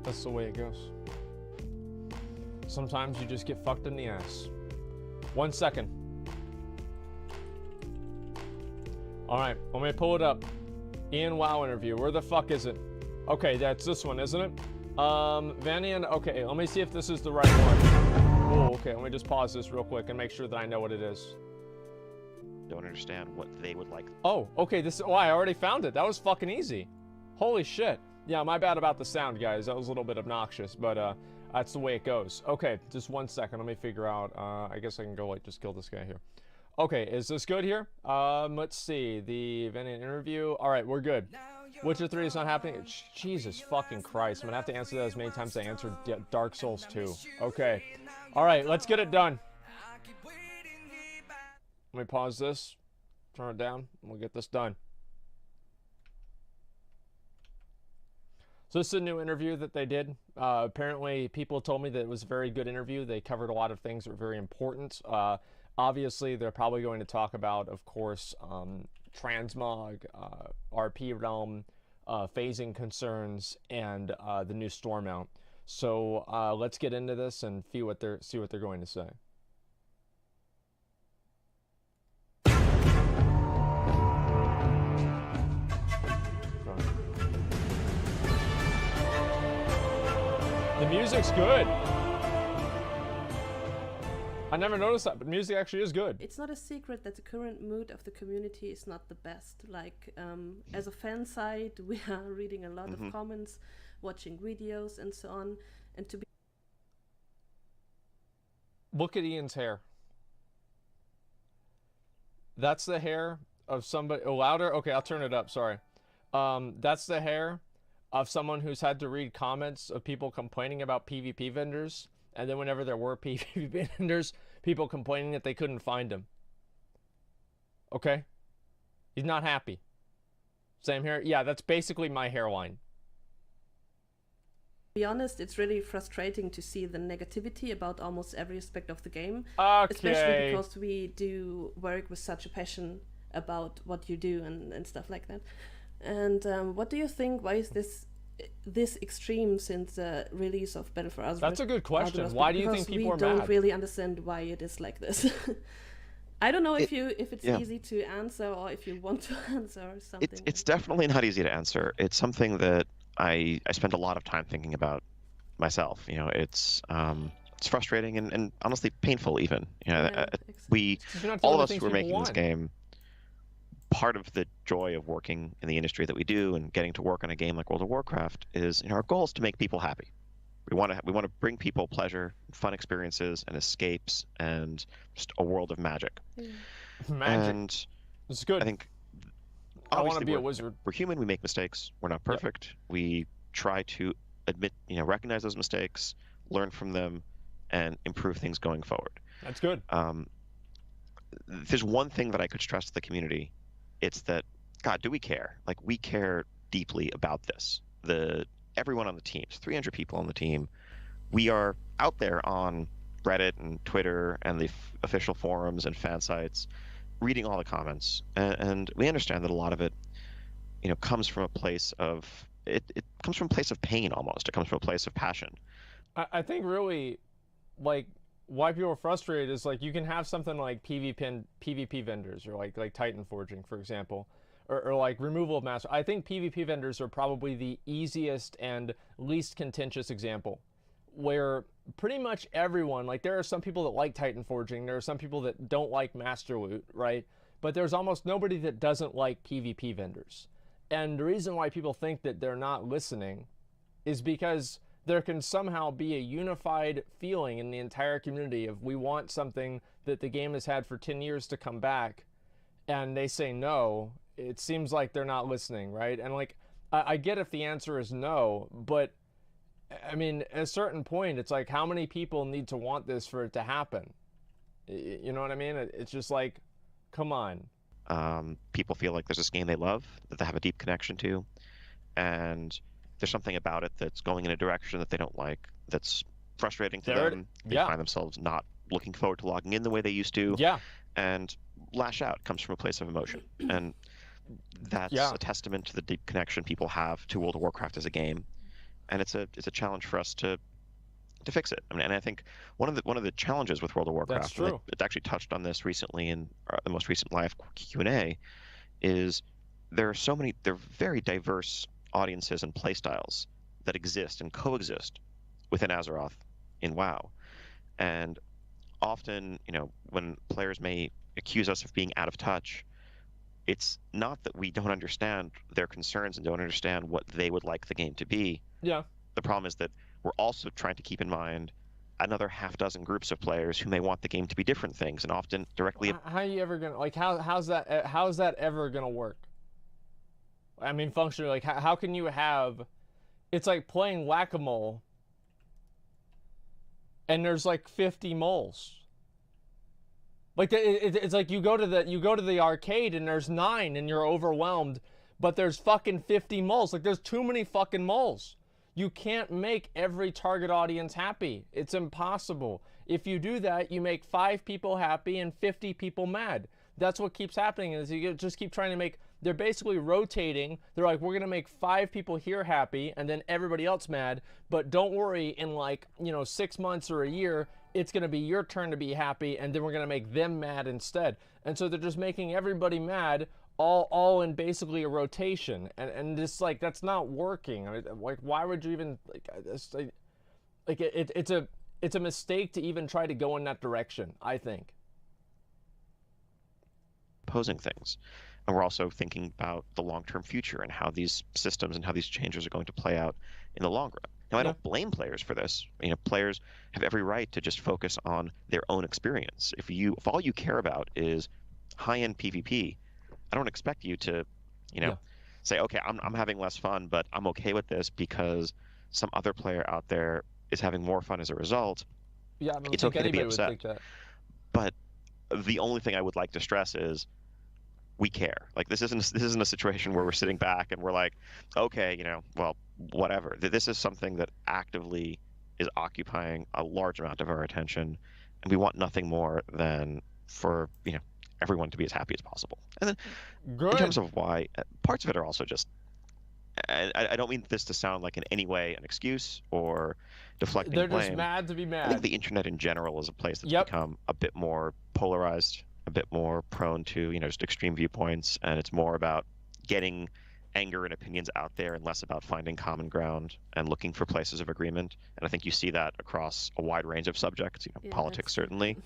That's the way it goes. Sometimes you just get fucked in the ass. 1 second. Alright, let me pull it up. Ian WoW interview. Where the fuck is it? Okay, that's this one, isn't it? Vanian, okay, let me see if this is the right one. Oh, okay, let me just pause this real quick and make sure that I know what it is. Don't understand what they would like. Oh, okay, I already found it. That was fucking easy. Holy shit. Yeah, my bad about the sound, guys. That was a little bit obnoxious, but that's the way it goes. Okay, just 1 second. Let me figure out. I guess I can go, like, just kill this guy here. Okay, is this good here? Let's see. The Vanian interview. All right, we're good. Witcher 3 is not happening. Jesus fucking Christ. I'm gonna have to answer that as many times as I answered Dark Souls 2. Okay. All right, let's get it done. Let me pause this. Turn it down. And we'll get this done. So this is a new interview that they did. Apparently, people told me that it was a very good interview. They covered a lot of things that were very important. Obviously, they're probably going to talk about, of course, transmog, RP realm, phasing concerns, and the new store mount. So let's get into this and see what they're going to say. The music's good. I never noticed that, but music actually is good. It's not a secret that the current mood of the community is not the best. Like, as a fan site, we are reading a lot of comments, watching videos, and so on. And to be... Look at Ian's hair. That's the hair of somebody... Oh, louder? Okay, I'll turn it up, sorry. That's the hair of someone who's had to read comments of people complaining about PvP vendors. And then whenever there were PvP vendors, people complaining that they couldn't find them. Okay? He's not happy. Same hair? Yeah, that's basically my hairline. To be honest, it's really frustrating to see the negativity about almost every aspect of the game. Okay. Especially because we do work with such a passion about what you do and stuff like that. And what do you think? Why is this extreme since the release of Battle for Azeroth? That's a good question. Why do you think people are mad? We don't really understand why it is like this. I don't know if it's easy to answer or if you want to answer or something. It's definitely not easy to answer. It's something that I spend a lot of time thinking about myself. You know, it's frustrating and honestly painful even. You know, all of us who are making this game, part of the joy of working in the industry that we do and getting to work on a game like World of Warcraft is, you know, our goal is to make people happy. We want to bring people pleasure, fun experiences, and escapes, and just a world of magic. Magic. And it's good. I think I want to be a wizard. We're human. We make mistakes. We're not perfect. Yep. We try to recognize those mistakes, learn from them, and improve things going forward. That's good. There's one thing that I could stress to the community. It's that, God, do we care? Like, we care deeply about this. Everyone on the team, 300 people on the team, we are out there on Reddit and Twitter and the official forums and fan sites, reading all the comments, and we understand that a lot of it, you know, comes from a place of it comes from a place of pain almost. It comes from a place of passion. I think really, like, why people are frustrated is, like, you can have something like PvP vendors or like Titan forging, for example, or like removal of master. I think PvP vendors are probably the easiest and least contentious example, where pretty much everyone, like, there are some people that like Titan forging, there are some people that don't like master loot, right? But there's almost nobody that doesn't like PvP vendors. And the reason why people think that they're not listening is because there can somehow be a unified feeling in the entire community of, we want something that the game has had for 10 years to come back, and they say no. It seems like they're not listening, right? And, like, I get if the answer is no, but I mean, at a certain point, it's like, how many people need to want this for it to happen? You know what I mean? It's just like, come on. People feel like there's this game they love, that they have a deep connection to, and there's something about it that's going in a direction that they don't like, that's frustrating to them. They find themselves not looking forward to logging in the way they used to. Yeah. And lash out comes from a place of emotion. And that's a testament to the deep connection people have to World of Warcraft as a game. and it's a challenge for us to fix it. I mean, and I think one of the challenges with World of That's Warcraft, true. and it's actually touched on this recently in the most recent live Q&A, is there are very diverse audiences and playstyles that exist and coexist within Azeroth in WoW. And often, when players may accuse us of being out of touch, it's not that we don't understand their concerns and don't understand what they would like the game to be. Yeah. The problem is that we're also trying to keep in mind another half dozen groups of players who may want the game to be different things, and often directly. How are you ever gonna how's that ever gonna work? I mean, functionally, like how can you have? It's like playing whack-a-mole, and there's like 50 moles. Like it's like you go to the arcade and there's 9 and you're overwhelmed, but there's fucking 50 moles. Like there's too many fucking moles. You can't make every target audience happy. It's impossible. If you do that, you make 5 people happy and 50 people mad. That's what keeps happening is you just keep trying to make, they're basically rotating. They're like, we're going to make 5 people here happy and then everybody else mad. But don't worry, in 6 months or a year, it's going to be your turn to be happy and then we're going to make them mad instead. And so they're just making everybody mad all in basically a rotation, and just like that's not working. I mean, like, why would you even it's a mistake to even try to go in that direction, I think. Opposing things, and we're also thinking about the long-term future and how these systems and how these changes are going to play out in the long run. Now, I don't blame players for this. Players have every right to just focus on their own experience. If all you care about is high-end PvP, I don't expect you to, say, okay, I'm having less fun, but I'm okay with this because some other player out there is having more fun as a result. Yeah, I don't it's think okay to be anybody would upset. think that. But the only thing I would like to stress is we care. Like this isn't a situation where we're sitting back and we're like, okay, well, whatever. This is something that actively is occupying a large amount of our attention, and we want nothing more than for everyone to be as happy as possible. And then in terms of why, parts of it are also just, I don't mean this to sound like in any way an excuse or deflecting blame. They're just mad to be mad. I think the internet in general is a place that's become a bit more polarized, a bit more prone to, just extreme viewpoints, and it's more about getting anger and opinions out there and less about finding common ground and looking for places of agreement. And I think you see that across a wide range of subjects, politics certainly.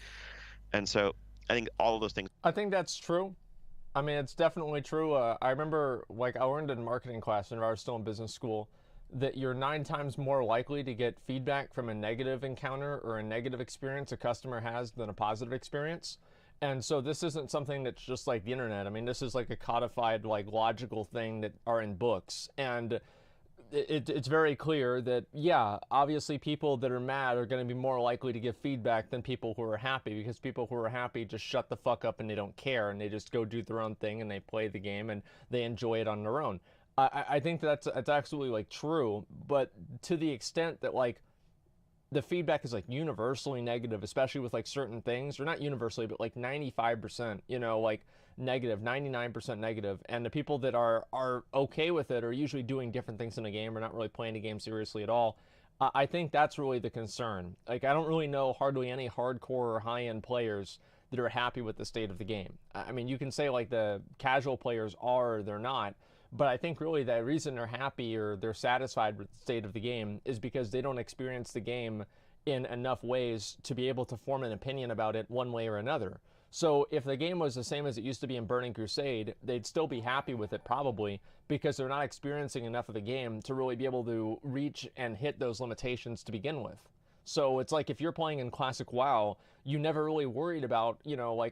And so I think all of those things. I think that's true. I mean, it's definitely true. I remember, I learned in marketing class when I was still in business school, that you're 9 times more likely to get feedback from a negative encounter or a negative experience a customer has than a positive experience. And so this isn't something that's just like the internet. I mean, this is like a codified, logical thing that are in books. And it's very clear that, obviously people that are mad are going to be more likely to give feedback than people who are happy, because people who are happy just shut the fuck up and they don't care and they just go do their own thing and they play the game and they enjoy it on their own. I think that's absolutely true, but to the extent that the feedback is universally negative, especially with certain things, or not universally, but 95%, negative, 99% negative, and the people that are okay with it are usually doing different things in the game or not really playing the game seriously at all. I think that's really the concern. I don't really know hardly any hardcore or high-end players that are happy with the state of the game. I mean, you can say the casual players are or they're not, but I think really the reason they're happy or they're satisfied with the state of the game is because they don't experience the game in enough ways to be able to form an opinion about it one way or another. So if the game was the same as it used to be in Burning Crusade, they'd still be happy with it probably, because they're not experiencing enough of the game to really be able to reach and hit those limitations to begin with. So it's if you're playing in Classic WoW, you never really worried about,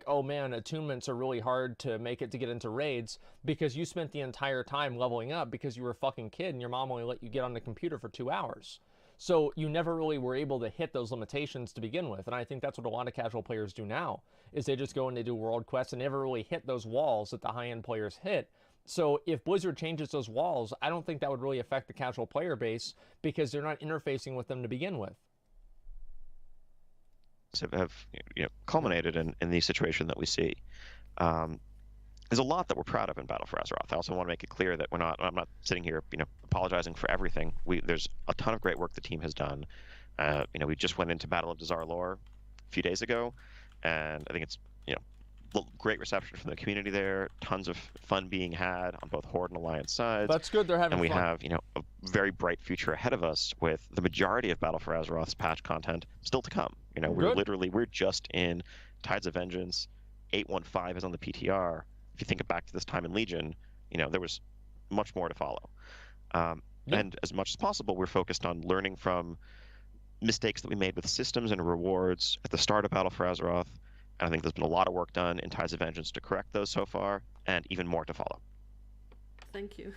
oh man, attunements are really hard to make it to get into raids, because you spent the entire time leveling up because you were a fucking kid and your mom only let you get on the computer for 2 hours. So you never really were able to hit those limitations to begin with. And I think that's what a lot of casual players do now, is they just go and they do world quests and never really hit those walls that the high-end players hit. So if Blizzard changes those walls, I don't think that would really affect the casual player base, because they're not interfacing with them to begin with. Have culminated in the situation that we see. there's a lot that we're proud of in Battle for Azeroth. I also want to make it clear that I'm not sitting here, apologizing for everything. There's a ton of great work the team has done. We just went into Battle of Dazar'alor a few days ago, and I think it's, great reception from the community there. Tons of fun being had on both Horde and Alliance sides. That's good. They're having fun. And we have, a very bright future ahead of us with the majority of Battle for Azeroth's patch content still to come. We're just in Tides of Vengeance. 815 is on the PTR. If you think back to this time in Legion, there was much more to follow. And as much as possible, we're focused on learning from mistakes that we made with systems and rewards at the start of Battle for Azeroth. And I think there's been a lot of work done in Tides of Vengeance to correct those so far, and even more to follow. Thank you.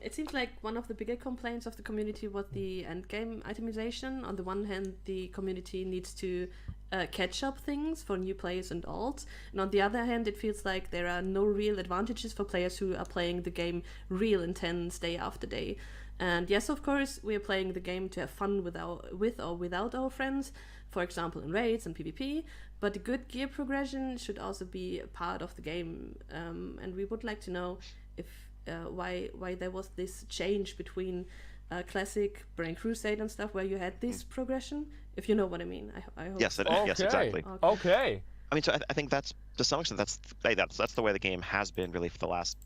It seems like one of the bigger complaints of the community was the endgame itemization. On the one hand, the community needs to catch up things for new players and alts, and on the other hand, it feels like there are no real advantages for players who are playing the game real intense day after day. And yes, of course, we are playing the game to have fun with or without our friends, for example in raids and PvP, but a good gear progression should also be a part of the game. And we would like to know if why there was this change between classic Burning Crusade and stuff, where you had this progression, if you know what I mean. I hope. Yes, okay. Yes, exactly. Okay. I mean, so I think that's, to some extent, that's the way the game has been really for the last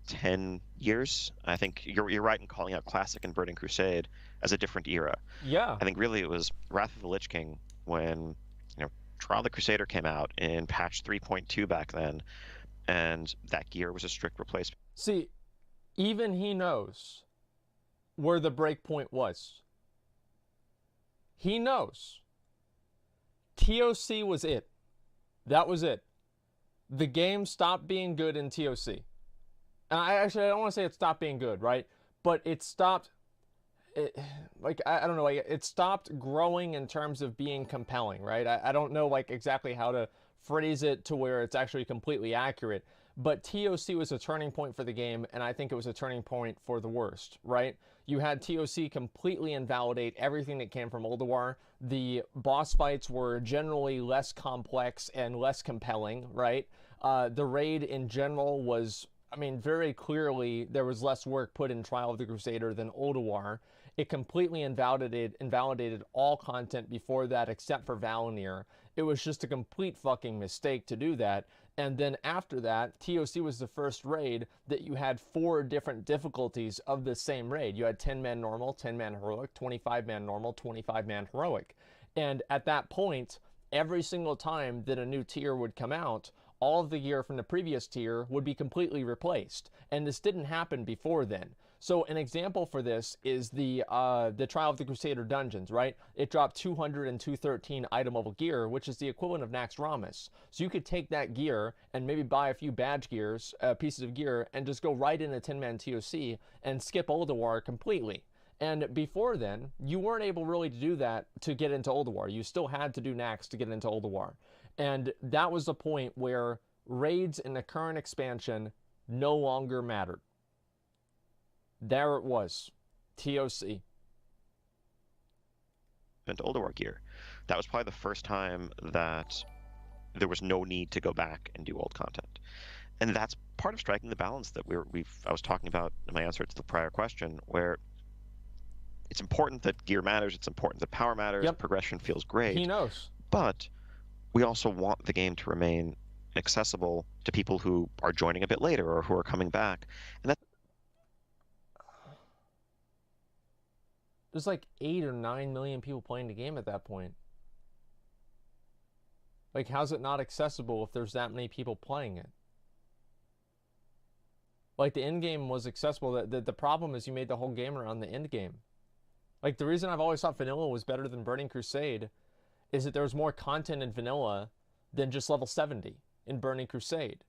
10 years. I think you're right in calling out classic and Burning Crusade as a different era. Yeah. I think really it was Wrath of the Lich King when Trial of the Crusader came out in patch 3.2 back then, and that gear was a strict replacement. See, even he knows where the break point was. He knows. TOC was it. That was it. The game stopped being good in TOC. And I don't want to say it stopped being good, right? But it stopped, I don't know, it stopped growing in terms of being compelling, right? I don't know exactly how to phrase it to where it's actually completely accurate. But TOC was a turning point for the game, and I think it was a turning point for the worst, right? You had TOC completely invalidate everything that came from Ulduar. The boss fights were generally less complex and less compelling, right? The raid in general was, very clearly there was less work put in Trial of the Crusader than Ulduar. It completely invalidated all content before that except for Valinir. It was just a complete fucking mistake to do that. And then after that, TOC was the first raid that you had 4 different difficulties of the same raid. You had 10-man normal, 10-man heroic, 25-man normal, 25-man heroic. And at that point, every single time that a new tier would come out, all of the gear from the previous tier would be completely replaced. And this didn't happen before then. So an example for this is the Trial of the Crusader dungeons, right? It dropped 200 and 213 item level gear, which is the equivalent of Naxxramas. So you could take that gear and maybe buy a few badge gears, pieces of gear, and just go right into 10-man TOC and skip Ulduar completely. And before then, you weren't able really to do that to get into Ulduar. You still had to do Naxx to get into Ulduar. And that was the point where raids in the current expansion no longer mattered. There it was. TOC. And Ulduar gear. That was probably the first time that there was no need to go back and do old content. And that's part of striking the balance that I was talking about in my answer to the prior question, where it's important that gear matters, it's important that power matters, Yep. Progression feels great. He knows. But we also want the game to remain accessible to people who are joining a bit later or who are coming back. And that There's 8 or 9 million people playing the game at that point. How's it not accessible if there's that many people playing it? The end game was accessible. The problem is you made the whole game around the end game. The reason I've always thought vanilla was better than Burning Crusade is that there was more content in vanilla than just level 70 in Burning Crusade.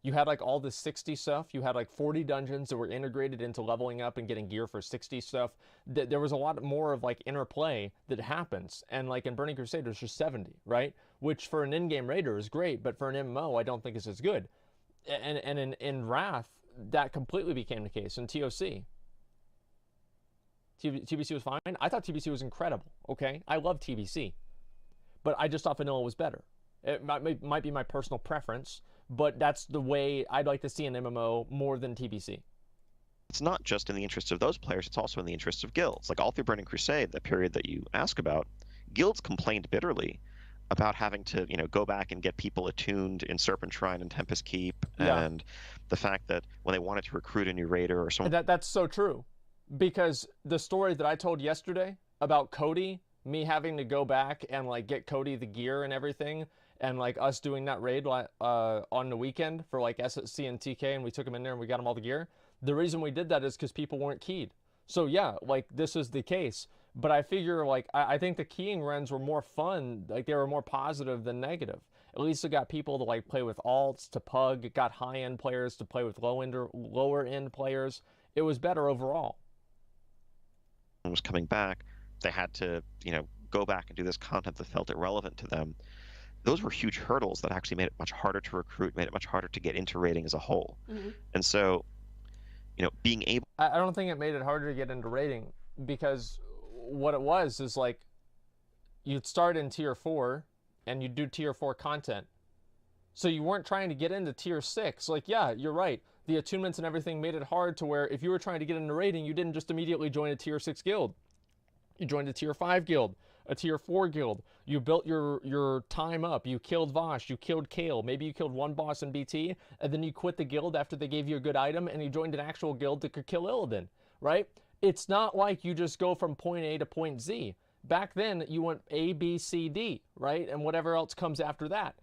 You had all this 60 stuff. You had 40 dungeons that were integrated into leveling up and getting gear for 60 stuff. There was a lot more of interplay that happens. And in Burning Crusade, there's just 70, right? Which for an in-game raider is great, but for an MMO, I don't think is as good. And in Wrath, that completely became the case in TOC. TBC was fine. I thought TBC was incredible, okay? I love TBC. But I just thought vanilla was better. It might be my personal preference, but that's the way I'd like to see an MMO more than TBC. It's not just in the interests of those players, it's also in the interests of guilds. Like all through Burning Crusade, the period that you ask about, guilds complained bitterly about having to, go back and get people attuned in Serpent Shrine and Tempest Keep, and the fact that when they wanted to recruit a new raider or someone... That's so true. Because the story that I told yesterday about Cody, me having to go back and like get Cody the gear and everything, and like us doing that raid on the weekend for like SSC and TK, and we took him in there and we got him all the gear. The reason we did that is because people weren't keyed. So yeah, like this is the case. But I figure like I think the keying runs were more fun, like they were more positive than negative. At least it got people to like play with alts, to pug. It got high end players to play with lower end players. It was better overall. Was coming back, they had to, go back and do this content that felt irrelevant to them. Those were huge hurdles that actually made it much harder to recruit, made it much harder to get into raiding as a whole. And so, being able... I don't think it made it harder to get into raiding, because what it was is like, you'd start in tier 4 and you'd do tier 4 content. So you weren't trying to get into tier 6. Like, yeah, you're right. The attunements and everything made it hard to where if you were trying to get into raiding, you didn't just immediately join a tier 6 guild. You joined a tier 5 guild, a tier 4 guild. You built your time up. You killed Vosh. You killed Kale. Maybe you killed one boss in BT, and then you quit the guild after they gave you a good item, and you joined an actual guild that could kill Illidan, right? It's not like you just go from point A to point Z. Back then, you went A, B, C, D, right? And whatever else comes after that.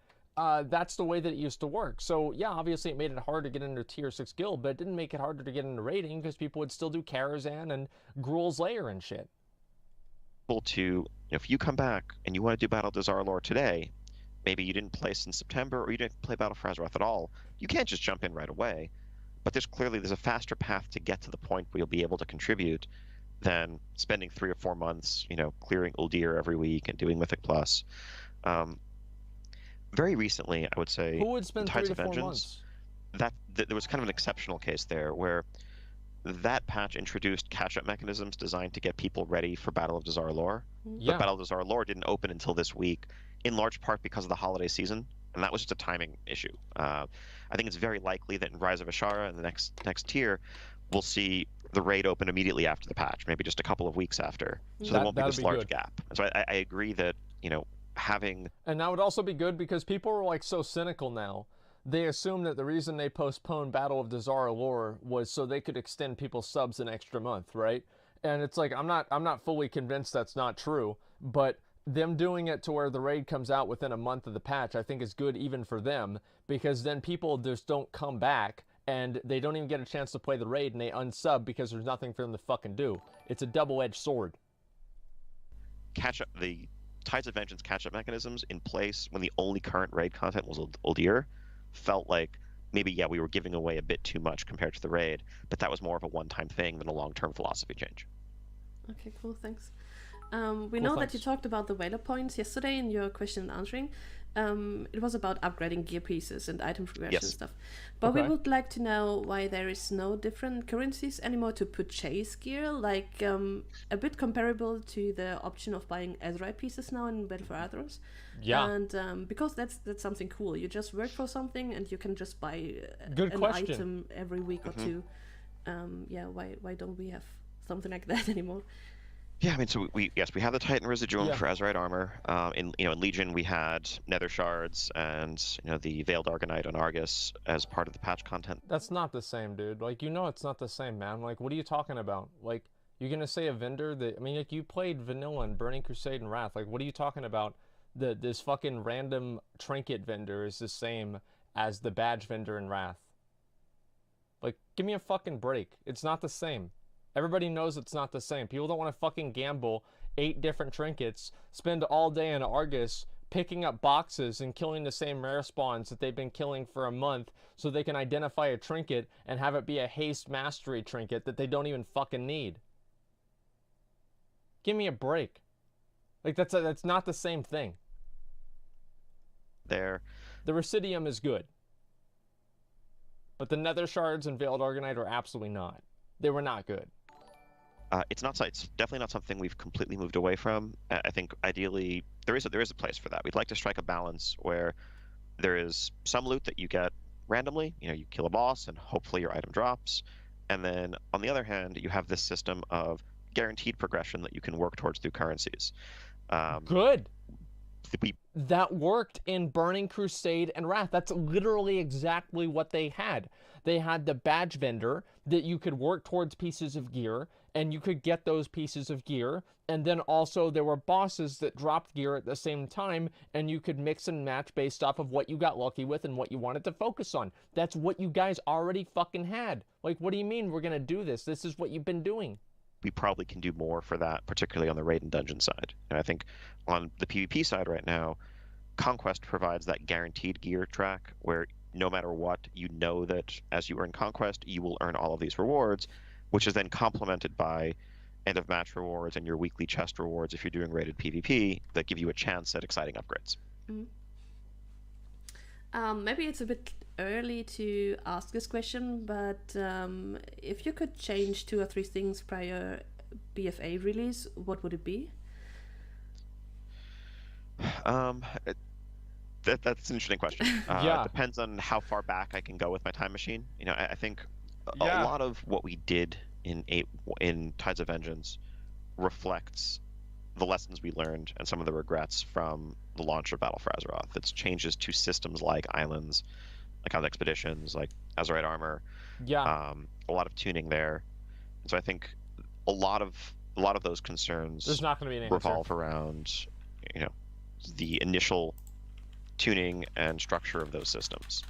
That's the way that it used to work. So yeah, obviously it made it hard to get into tier 6 guild, but it didn't make it harder to get into raiding because people would still do Karazhan and Gruul's Lair and shit. To, if you come back and you want to do Battle of Dazar'alor today, maybe you didn't play since September or you didn't play Battle for Azeroth at all, you can't just jump in right away. But there's a faster path to get to the point where you'll be able to contribute than spending 3 or 4 months, clearing Uldir every week and doing Mythic Plus. Very recently, I would say, who would spend Tides 3 to of 4 months? There was kind of an exceptional case there where that patch introduced catch-up mechanisms designed to get people ready for Battle of Dazar'alor. Yeah. But Battle of Dazar'alor didn't open until this week, in large part because of the holiday season, and that was just a timing issue. I think it's very likely that in Rise of Ashara, in the next tier, we'll see the raid open immediately after the patch, maybe just a couple of weeks after. So there won't be this large gap. And so I agree that, having... And that would also be good because people are like so cynical now. They assume that the reason they postponed Battle of Dazar'alor was so they could extend people's subs an extra month, right? And it's like, I'm not fully convinced that's not true, but them doing it to where the raid comes out within a month of the patch, I think is good even for them, because then people just don't come back and they don't even get a chance to play the raid and they unsub because there's nothing for them to fucking do. It's a double-edged sword. The Tides of Vengeance catch-up mechanisms in place when the only current raid content was Uldir felt like maybe, yeah, we were giving away a bit too much compared to the raid, but that was more of a one-time thing than a long-term philosophy change. Okay, cool, thanks. We know that you talked about the Whaler points yesterday in your question and answering. It was about upgrading gear pieces and item progression and stuff. But we would like to know why there is no different currencies anymore to purchase gear, like a bit comparable to the option of buying Azerite pieces now in Battle for Azeroth. Yeah. And because that's something cool. You just work for something and you can just buy an item every week or two. Why don't we have something like that anymore? Yeah, I mean, so we have the Titan Residuum for Azerite armor. In Legion we had Nether Shards and the Veiled Argonite on Argus as part of the patch content. That's not the same, dude. Like, it's not the same, man. Like, what are you talking about? Like, you're gonna say a vendor that, I mean, like, you played vanilla in Burning Crusade and Wrath. Like, what are you talking about? This fucking random trinket vendor is the same as the badge vendor in Wrath. Like, give me a fucking break. It's not the same. Everybody knows it's not the same. People don't want to fucking gamble 8 different trinkets, spend all day in Argus picking up boxes and killing the same rare spawns that they've been killing for a month so they can identify a trinket and have it be a haste mastery trinket that they don't even fucking need. Give me a break. Like, that's not the same thing. The Residium is good. But the Nether Shards and Veiled Argonite are absolutely not. They were not good. It's definitely not something we've completely moved away from. I think ideally there is a place for that. We'd like to strike a balance where there is some loot that you get randomly. You kill a boss and hopefully your item drops. And then on the other hand, you have this system of guaranteed progression that you can work towards through currencies. Good. That worked in Burning Crusade and Wrath. That's literally exactly what they had. They had the badge vendor that you could work towards pieces of gear, and you could get those pieces of gear. And then also there were bosses that dropped gear at the same time, and you could mix and match based off of what you got lucky with and what you wanted to focus on. That's what you guys already fucking had. Like, what do you mean we're gonna do this? This is what you've been doing. We probably can do more for that, particularly on the raid and dungeon side. And I think on the PvP side right now, Conquest provides that guaranteed gear track where no matter what, you know that as you earn Conquest, you will earn all of these rewards, which is then complemented by end of match rewards and your weekly chest rewards if you're doing rated PvP that give you a chance at exciting upgrades. Maybe it's a bit early to ask this question, but if you could change 2 or 3 things prior BFA release, what would it be? That's an interesting question. Yeah. It depends on how far back I can go with my time machine. I think a lot of what we did in Tides of Vengeance reflects the lessons we learned and some of the regrets from the launch of Battle for Azeroth. It's changes to systems like islands, like on expeditions, like Azerite armor. Yeah. A lot of tuning there. And so I think a lot of those concerns There's not going to be an revolve around, the initial tuning and structure of those systems.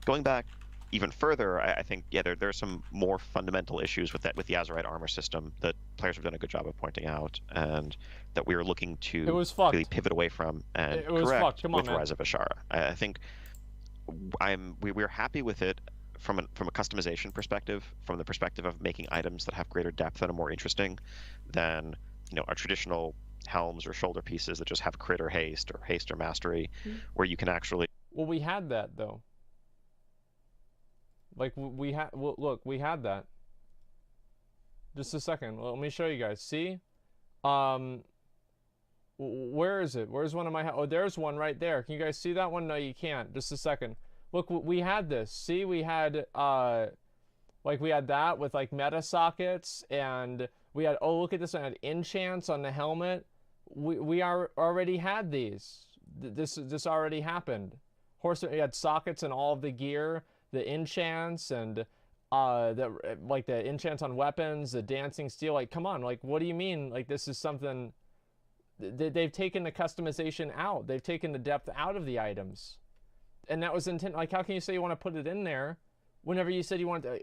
Going back even further, I think there are some more fundamental issues with the Azerite armor system that players have done a good job of pointing out, and that we are looking to really pivot away from and correct with Rise of Ashara. I think we're happy with it from a customization perspective, from the perspective of making items that have greater depth and are more interesting than our traditional helms or shoulder pieces that just have crit or haste or mastery, where you can actually. Well, we had that though. Like we had. Well, look, we had that. Just a second. Let me show you guys. See, where is it? Where's one of my? Oh, there's one right there. Can you guys see that one? No, you can't. Just a second. Look, we had this. See, we had we had that with like meta sockets, and we had. Oh, look at this one. Had enchants on the helmet. We already had these. This already happened. We had sockets in all of the gear, the enchants, and the enchants on weapons, the dancing steel. Like, come on, like, what do you mean? Like, this is something. They've taken the customization out. They've taken the depth out of the items, and that was intent. Like, how can you say you want to put it in there, whenever you said you wanted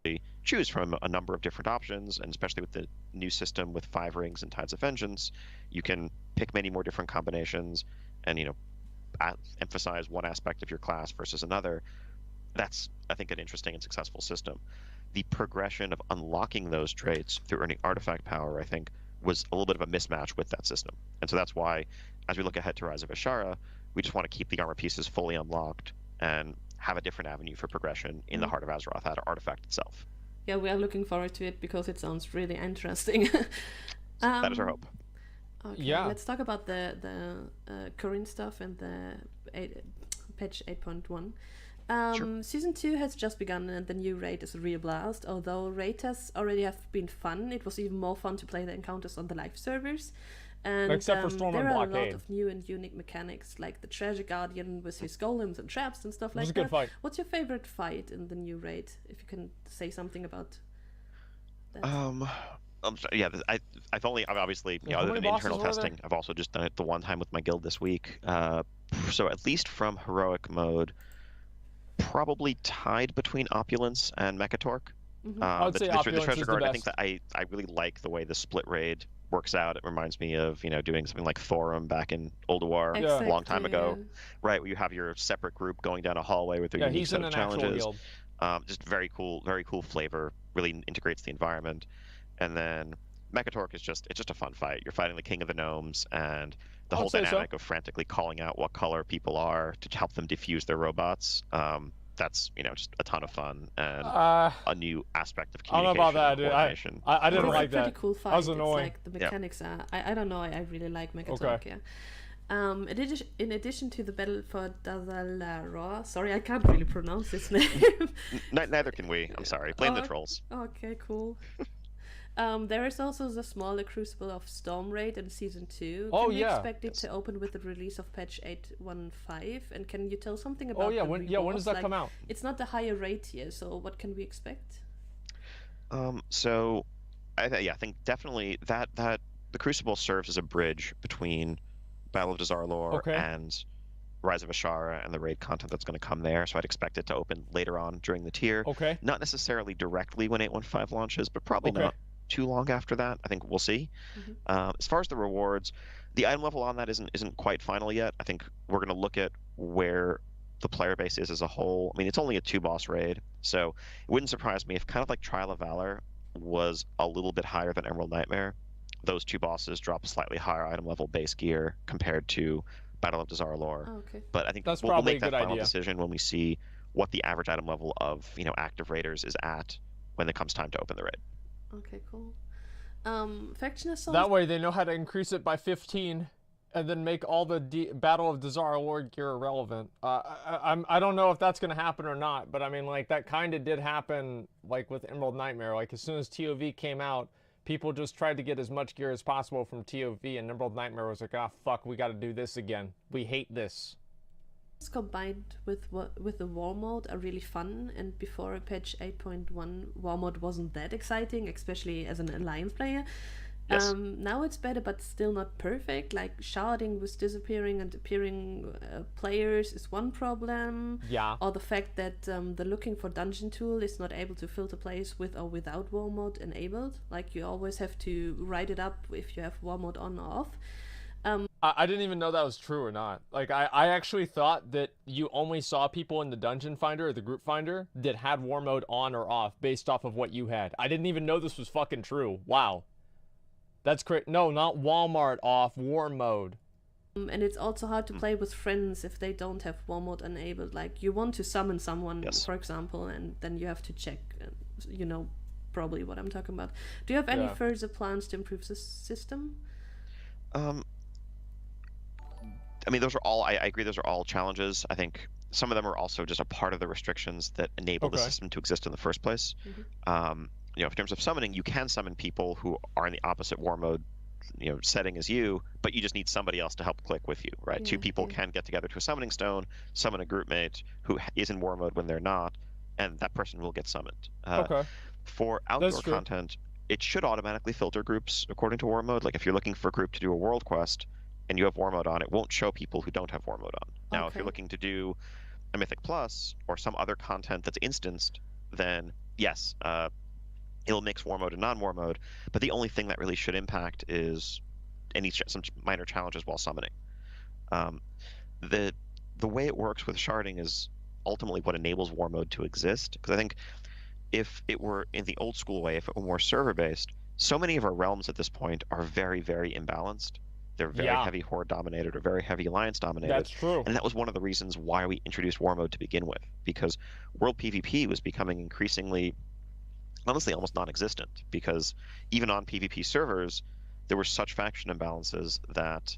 to? Choose from a number of different options, and especially with the new system with 5 rings and Tides of Vengeance, you can pick many more different combinations and emphasize one aspect of your class versus another. That's, I think, an interesting and successful system. The progression of unlocking those traits through earning artifact power, I think, was a little bit of a mismatch with that system. And so that's why, as we look ahead to Rise of Ashara, we just want to keep the armor pieces fully unlocked and have a different avenue for progression in the heart of Azeroth, that artifact itself. Yeah, we are looking forward to it because it sounds really interesting. That is our hope. Okay, yeah. Let's talk about the current stuff and the patch 8.1. Sure. Season 2 has just begun and the new raid is a real blast. Although raid tests already have been fun, it was even more fun to play the encounters on the live servers. And except for Storm there and are Blockade. a lot of new and unique mechanics, like the Treasure Guardian with his golems and traps and stuff like It was a that. good fight. What's your favorite fight in the new raid? If you can say something about that. I've obviously, Yeah, other how than many internal bosses were testing, I've also just done it the one time with my guild this week. So at least from heroic mode, probably tied between Opulence and Mechatork. I would say the Opulence Treasure is the Guard, I best. think that I really like the way the split raid works out. It reminds me of doing something like Thorum back in Ulduar a long time ago, right? Where you have your separate group going down a hallway with their unique set of challenges. Just very cool flavor. Really integrates the environment. And then Mechatork is just a fun fight. You're fighting the King of the Gnomes, and the whole dynamic of frantically calling out what color people are to help them defuse their robots. That's just a ton of fun and a new aspect of communication. I don't know about that, dude. I didn't like that. It's a pretty cool fight. I was annoying. It's like the mechanics are. I don't know. I really like Mechatork. Okay. In addition to the battle for Dazalara, sorry, I can't really pronounce this name. Neither can we. I'm sorry. Blame the trolls. Okay, cool. There is also the smaller Crucible of Stormraid in Season 2. Can we expect it to open with the release of patch 8.15? And can you tell something about when does that come out? It's not the higher rate here, so what can we expect? So, I think definitely that the Crucible serves as a bridge between Battle of Dazar'alor and Rise of Ashara and the raid content that's going to come there. So I'd expect it to open later on during the tier. Okay. Not necessarily directly when 8.15 launches, but probably not too long after that. I think we'll see. As far as the rewards, the item level on that isn't quite final yet. I think we're going to look at where the player base is as a whole. I mean, it's only a 2-boss raid, so it wouldn't surprise me if kind of like Trial of Valor was a little bit higher than Emerald Nightmare. Those 2 bosses drop slightly higher item level base gear compared to Battle of Dazar'alor. But I think we'll make that final decision when we see what the average item level of active raiders is at when it comes time to open the raid. Okay, cool. Faction Assault. That way they know how to increase it by 15 and then make all the Battle of Dazar'alor gear irrelevant. I don't know if that's going to happen or not, but I mean, like, that kind of did happen, like, with Emerald Nightmare. Like, as soon as TOV came out, people just tried to get as much gear as possible from TOV, and Emerald Nightmare was like, fuck, we got to do this again. We hate this. Combined with the war mode are really fun, and before patch 8.1 war mode wasn't that exciting, especially as an alliance player. Yes. Now it's better, but still not perfect. Like, sharding with disappearing and appearing players is one problem. Yeah. Or the fact that the looking for dungeon tool is not able to filter players with or without war mode enabled. Like, you always have to write it up if you have war mode on or off. I didn't even know that was true or not. Like, I actually thought that you only saw people in the dungeon finder or the group finder that had war mode on or off based off of what you had. I didn't even know this was fucking true. Wow. That's great. No, not Walmart off, war mode. And it's also hard to play with friends if they don't have war mode enabled. Like, you want to summon someone, for example, and then you have to check, you know, probably what I'm talking about. Do you have any further plans to improve this system? I mean, those are all, I agree, those are all challenges. I think some of them are also just a part of the restrictions that enable the system to exist in the first place. You know, in terms of summoning, you can summon people who are in the opposite war mode, you know, setting as you, but you just need somebody else to help click with you, right? 2 people can get together to a summoning stone, summon a group mate who is in war mode when they're not, and that person will get summoned. For outdoor content, it should automatically filter groups according to war mode. Like, if you're looking for a group to do a world quest and you have war mode on, it won't show people who don't have war mode on. Now, if you're looking to do a Mythic Plus or some other content that's instanced, then yes, it'll mix war mode and non-war mode, but the only thing that really should impact is some minor challenges while summoning. The way it works with sharding is ultimately what enables war mode to exist, because I think if it were in the old school way, if it were more server-based, so many of our realms at this point are very, very imbalanced. They're very heavy Horde dominated or very heavy Alliance dominated. That's true. And that was one of the reasons why we introduced war mode to begin with, because world PvP was becoming increasingly, honestly, almost non-existent, because even on PvP servers, there were such faction imbalances that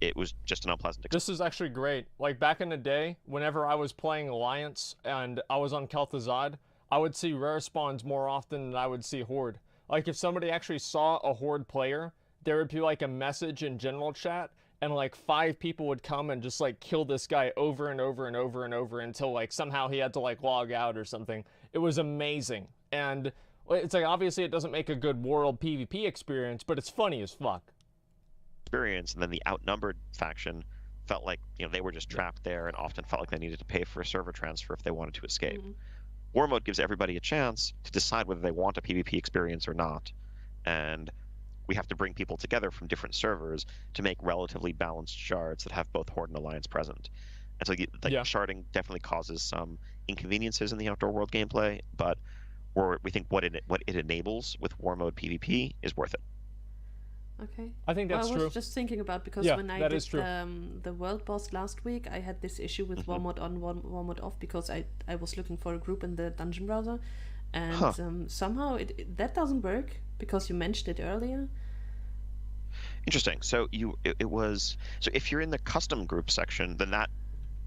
it was just an unpleasant experience. This is actually great. Like, back in the day, whenever I was playing Alliance and I was on Kel'Thuzad, I would see rare spawns more often than I would see Horde. Like, if somebody actually saw a Horde player, there would be like a message in general chat, and like 5 people would come and just like kill this guy over and over and over and over until like somehow he had to like log out or something. It was amazing. And it's like, obviously it doesn't make a good world PvP experience, but it's funny as fuck. And then the outnumbered faction felt like, you know, they were just trapped there and often felt like they needed to pay for a server transfer if they wanted to escape. War mode gives everybody a chance to decide whether they want a PvP experience or not, and we have to bring people together from different servers to make relatively balanced shards that have both Horde and Alliance present. And so sharding definitely causes some inconveniences in the outdoor world gameplay, but we think what it enables with war mode PvP is worth it. Okay. I think that's true. I was just thinking about, because when I did the world boss last week, I had this issue with war mode on, war mode off, because I was looking for a group in the dungeon browser, and somehow that doesn't work, because you mentioned it earlier. Interesting. So it was so if you're in the custom group section, then that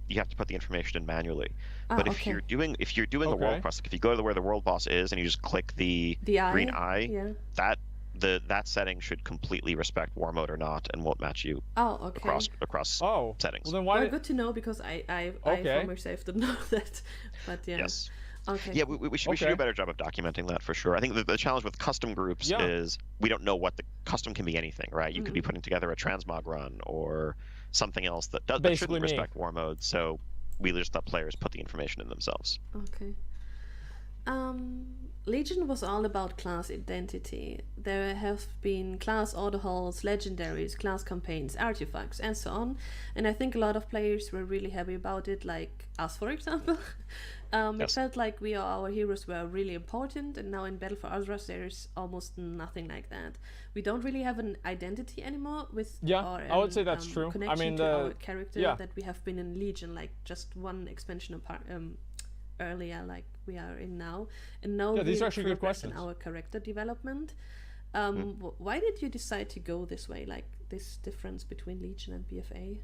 you have to put the information in manually. But if Okay. you're doing the world quest, like if you go to where the world boss is and you just click the green eye, yeah, that setting should completely respect war mode or not, and won't match you okay. across settings. Well, then why? Good to know, because I Okay. for myself didn't know that. But yeah. Yes. Okay. Yeah, we should do a better job of documenting that for sure. I think the challenge with custom groups is we don't know what the custom can be anything, right? You could be putting together a transmog run or something else that shouldn't respect war mode. So we just let players put the information in themselves. Okay. Legion was all about class identity. There have been class order halls, legendaries, class campaigns, artifacts, and so on. And I think a lot of players were really happy about it, like us, for example. It felt like our heroes were really important, and now in Battle for Azeroth there's almost nothing like that. We don't really have an identity anymore with I would say that's true. Connection to our character that we have been in Legion, like just one expansion apart. Earlier, like we are in now, and no these are actually good progress in questions. our character development. Why did you decide to go this way, like this difference between Legion and BFA?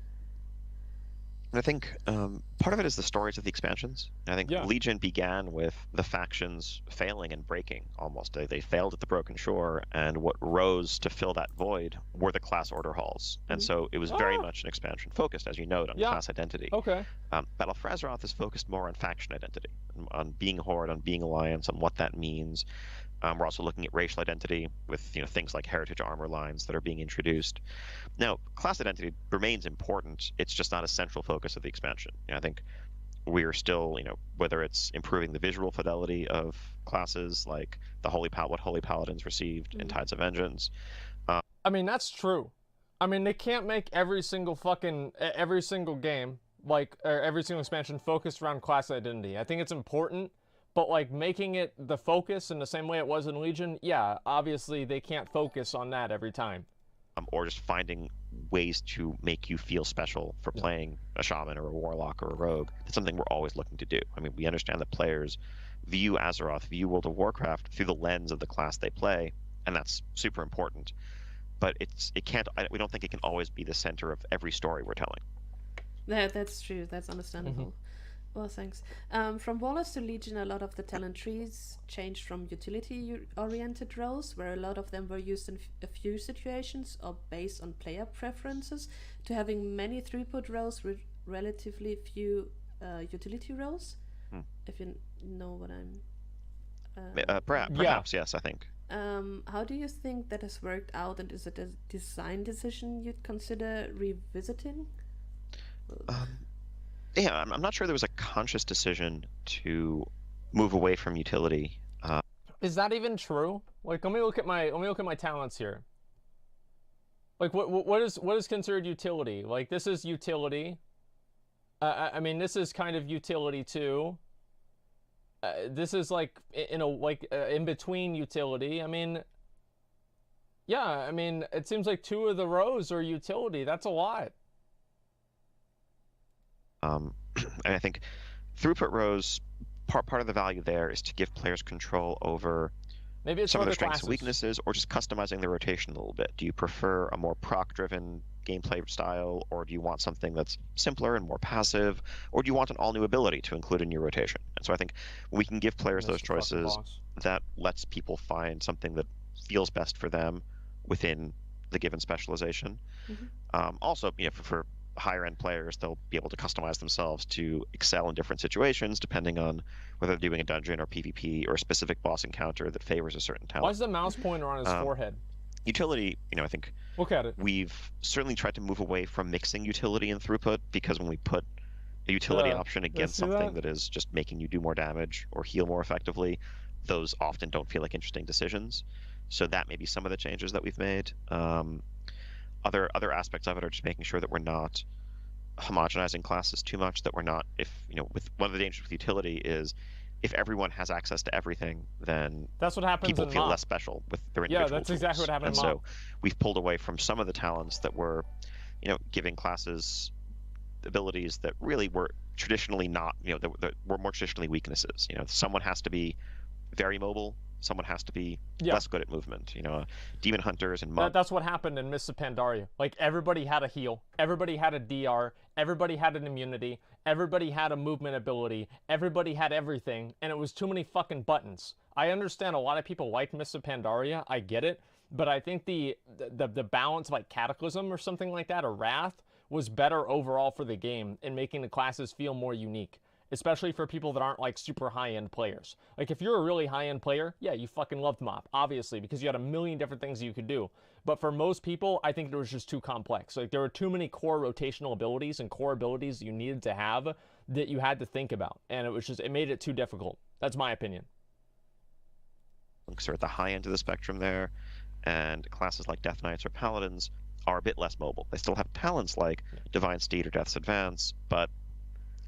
I think part of it is the stories of the expansions. I think Legion began with the factions failing and breaking almost. They failed at the Broken Shore, and what rose to fill that void were the class order halls. And so it was very much an expansion focused, as you note, on class identity. Okay. Battle for Azeroth is focused more on faction identity, on being Horde, on being Alliance, on what that means. We're also looking at racial identity with things like heritage armor lines that are being introduced. Now, class identity remains important. It's just not a central focus of the expansion. I think we are still, whether it's improving the visual fidelity of classes like what Holy Paladins received in Tides of Vengeance. I mean, that's true. I mean, they can't make every single game, or every single expansion focused around class identity. I think it's important. But, like, making it the focus in the same way it was in Legion, obviously they can't focus on that every time. Or just finding ways to make you feel special for playing a shaman or a warlock or a rogue. That's something we're always looking to do. I mean, we understand that players view Azeroth, view World of Warcraft through the lens of the class they play, and that's super important. But we don't think it can always be the center of every story we're telling. That's true. That's understandable. Well, thanks. From Warlords to Legion, a lot of the talent trees changed from utility-oriented roles, where a lot of them were used in a few situations or based on player preferences, to having many throughput roles with relatively few utility roles. If you know what I'm... perhaps, yes, I think. How do you think that has worked out, and is it a design decision you'd consider revisiting? I'm not sure there was a conscious decision to move away from utility. Is that even true? Like, let me look at my talents here. Like, what is considered utility? Like, this is utility. I mean, this is kind of utility too. This is like in between utility. I mean, it seems like 2 of the rows are utility. That's a lot. And I think throughput rows, part of the value there is to give players control over some of their strengths and weaknesses, or just customizing their rotation a little bit. Do you prefer a more proc-driven gameplay style, or do you want something that's simpler and more passive, or do you want an all-new ability to include in your rotation? And so I think we can give players those choices. That lets people find something that feels best for them within the given specialization. Also, for higher end players, they'll be able to customize themselves to excel in different situations depending on whether they're doing a dungeon or PvP or a specific boss encounter that favors a certain talent. Why is the mouse pointer on his forehead? Utility, I think look at it. We've certainly tried to move away from mixing utility and throughput, because when we put a utility option against something that is just making you do more damage or heal more effectively, those often don't feel like interesting decisions. So that may be some of the changes that we've made. Other aspects of it are just making sure that we're not homogenizing classes too much, that we're not, with one of the dangers with utility is if everyone has access to everything, then that's what happens. People feel less special with their individual that's tools. Exactly what happened. And so we've pulled away from some of the talents that were, giving classes abilities that really were traditionally not, that were more traditionally weaknesses. Someone has to be very mobile, someone has to be less good at movement. Demon hunters and monks. That's what happened in Mists of Pandaria. Like, everybody had a heal, everybody had a DR, everybody had an immunity, everybody had a movement ability, everybody had everything, and it was too many fucking buttons. I understand a lot of people like Mists of Pandaria, I get it, but I think the balance of like Cataclysm or something like that, or Wrath, was better overall for the game in making the classes feel more unique. Especially for people that aren't like super high-end players. Like, if you're a really high-end player, yeah, you fucking loved MoP, obviously, because you had a million different things you could do. But for most people, I think it was just too complex. Like, there were too many core rotational abilities and core abilities you needed to have that you had to think about. And it made it too difficult. That's my opinion. Monks are at the high end of the spectrum there, and classes like Death Knights or Paladins are a bit less mobile. They still have talents like Divine Steed or Death's Advance, but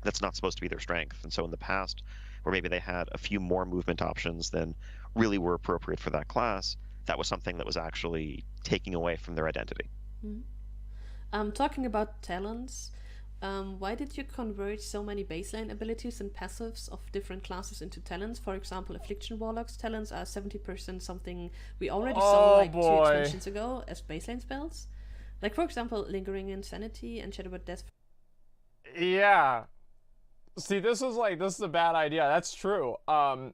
that's not supposed to be their strength. And so in the past, where maybe they had a few more movement options than really were appropriate for that class, that was something that was actually taking away from their identity. Talking about talents, why did you convert so many baseline abilities and passives of different classes into talents? For example, Affliction Warlock's talents are 70% something we already saw like 2 expansions ago as baseline spells. Like, for example, Lingering Insanity and Shadowbird Death. Yeah. See, this is a bad idea. That's true. And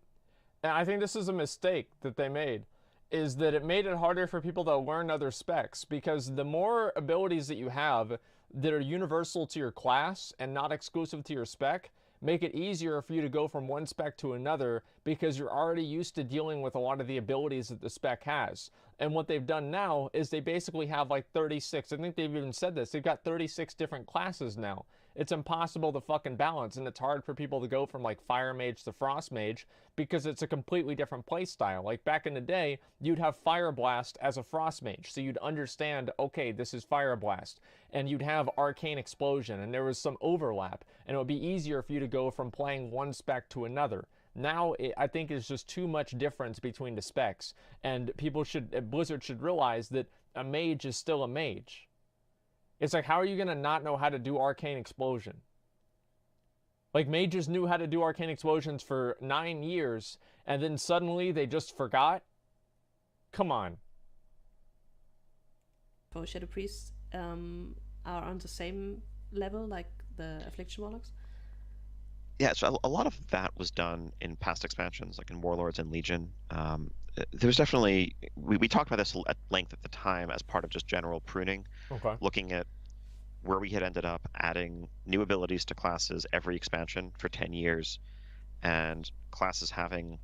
I think this is a mistake that they made, is that it made it harder for people to learn other specs, because the more abilities that you have that are universal to your class and not exclusive to your spec, make it easier for you to go from one spec to another, because you're already used to dealing with a lot of the abilities that the spec has. And what they've done now is they basically have like 36, I think they've even said this, they've got 36 different classes now. It's impossible to fucking balance, and it's hard for people to go from like Fire Mage to Frost Mage, because it's a completely different play style. Like, back in the day, you'd have Fire Blast as a Frost Mage, so you'd understand, okay, this is Fire Blast, and you'd have Arcane Explosion, and there was some overlap, and it would be easier for you to go from playing one spec to another. Now, I think it's just too much difference between the specs, and Blizzard should realize that a mage is still a mage. It's like, how are you going to not know how to do Arcane Explosion? Like, mages knew how to do Arcane Explosions for 9 years, and then suddenly they just forgot? Come on. Shadow Priests are on the same level like the Affliction Warlocks? Yeah, so a lot of that was done in past expansions, like in Warlords and Legion. There's definitely, we talked about this at length at the time as part of just general pruning, looking at where we had ended up adding new abilities to classes every expansion for 10 years, and classes having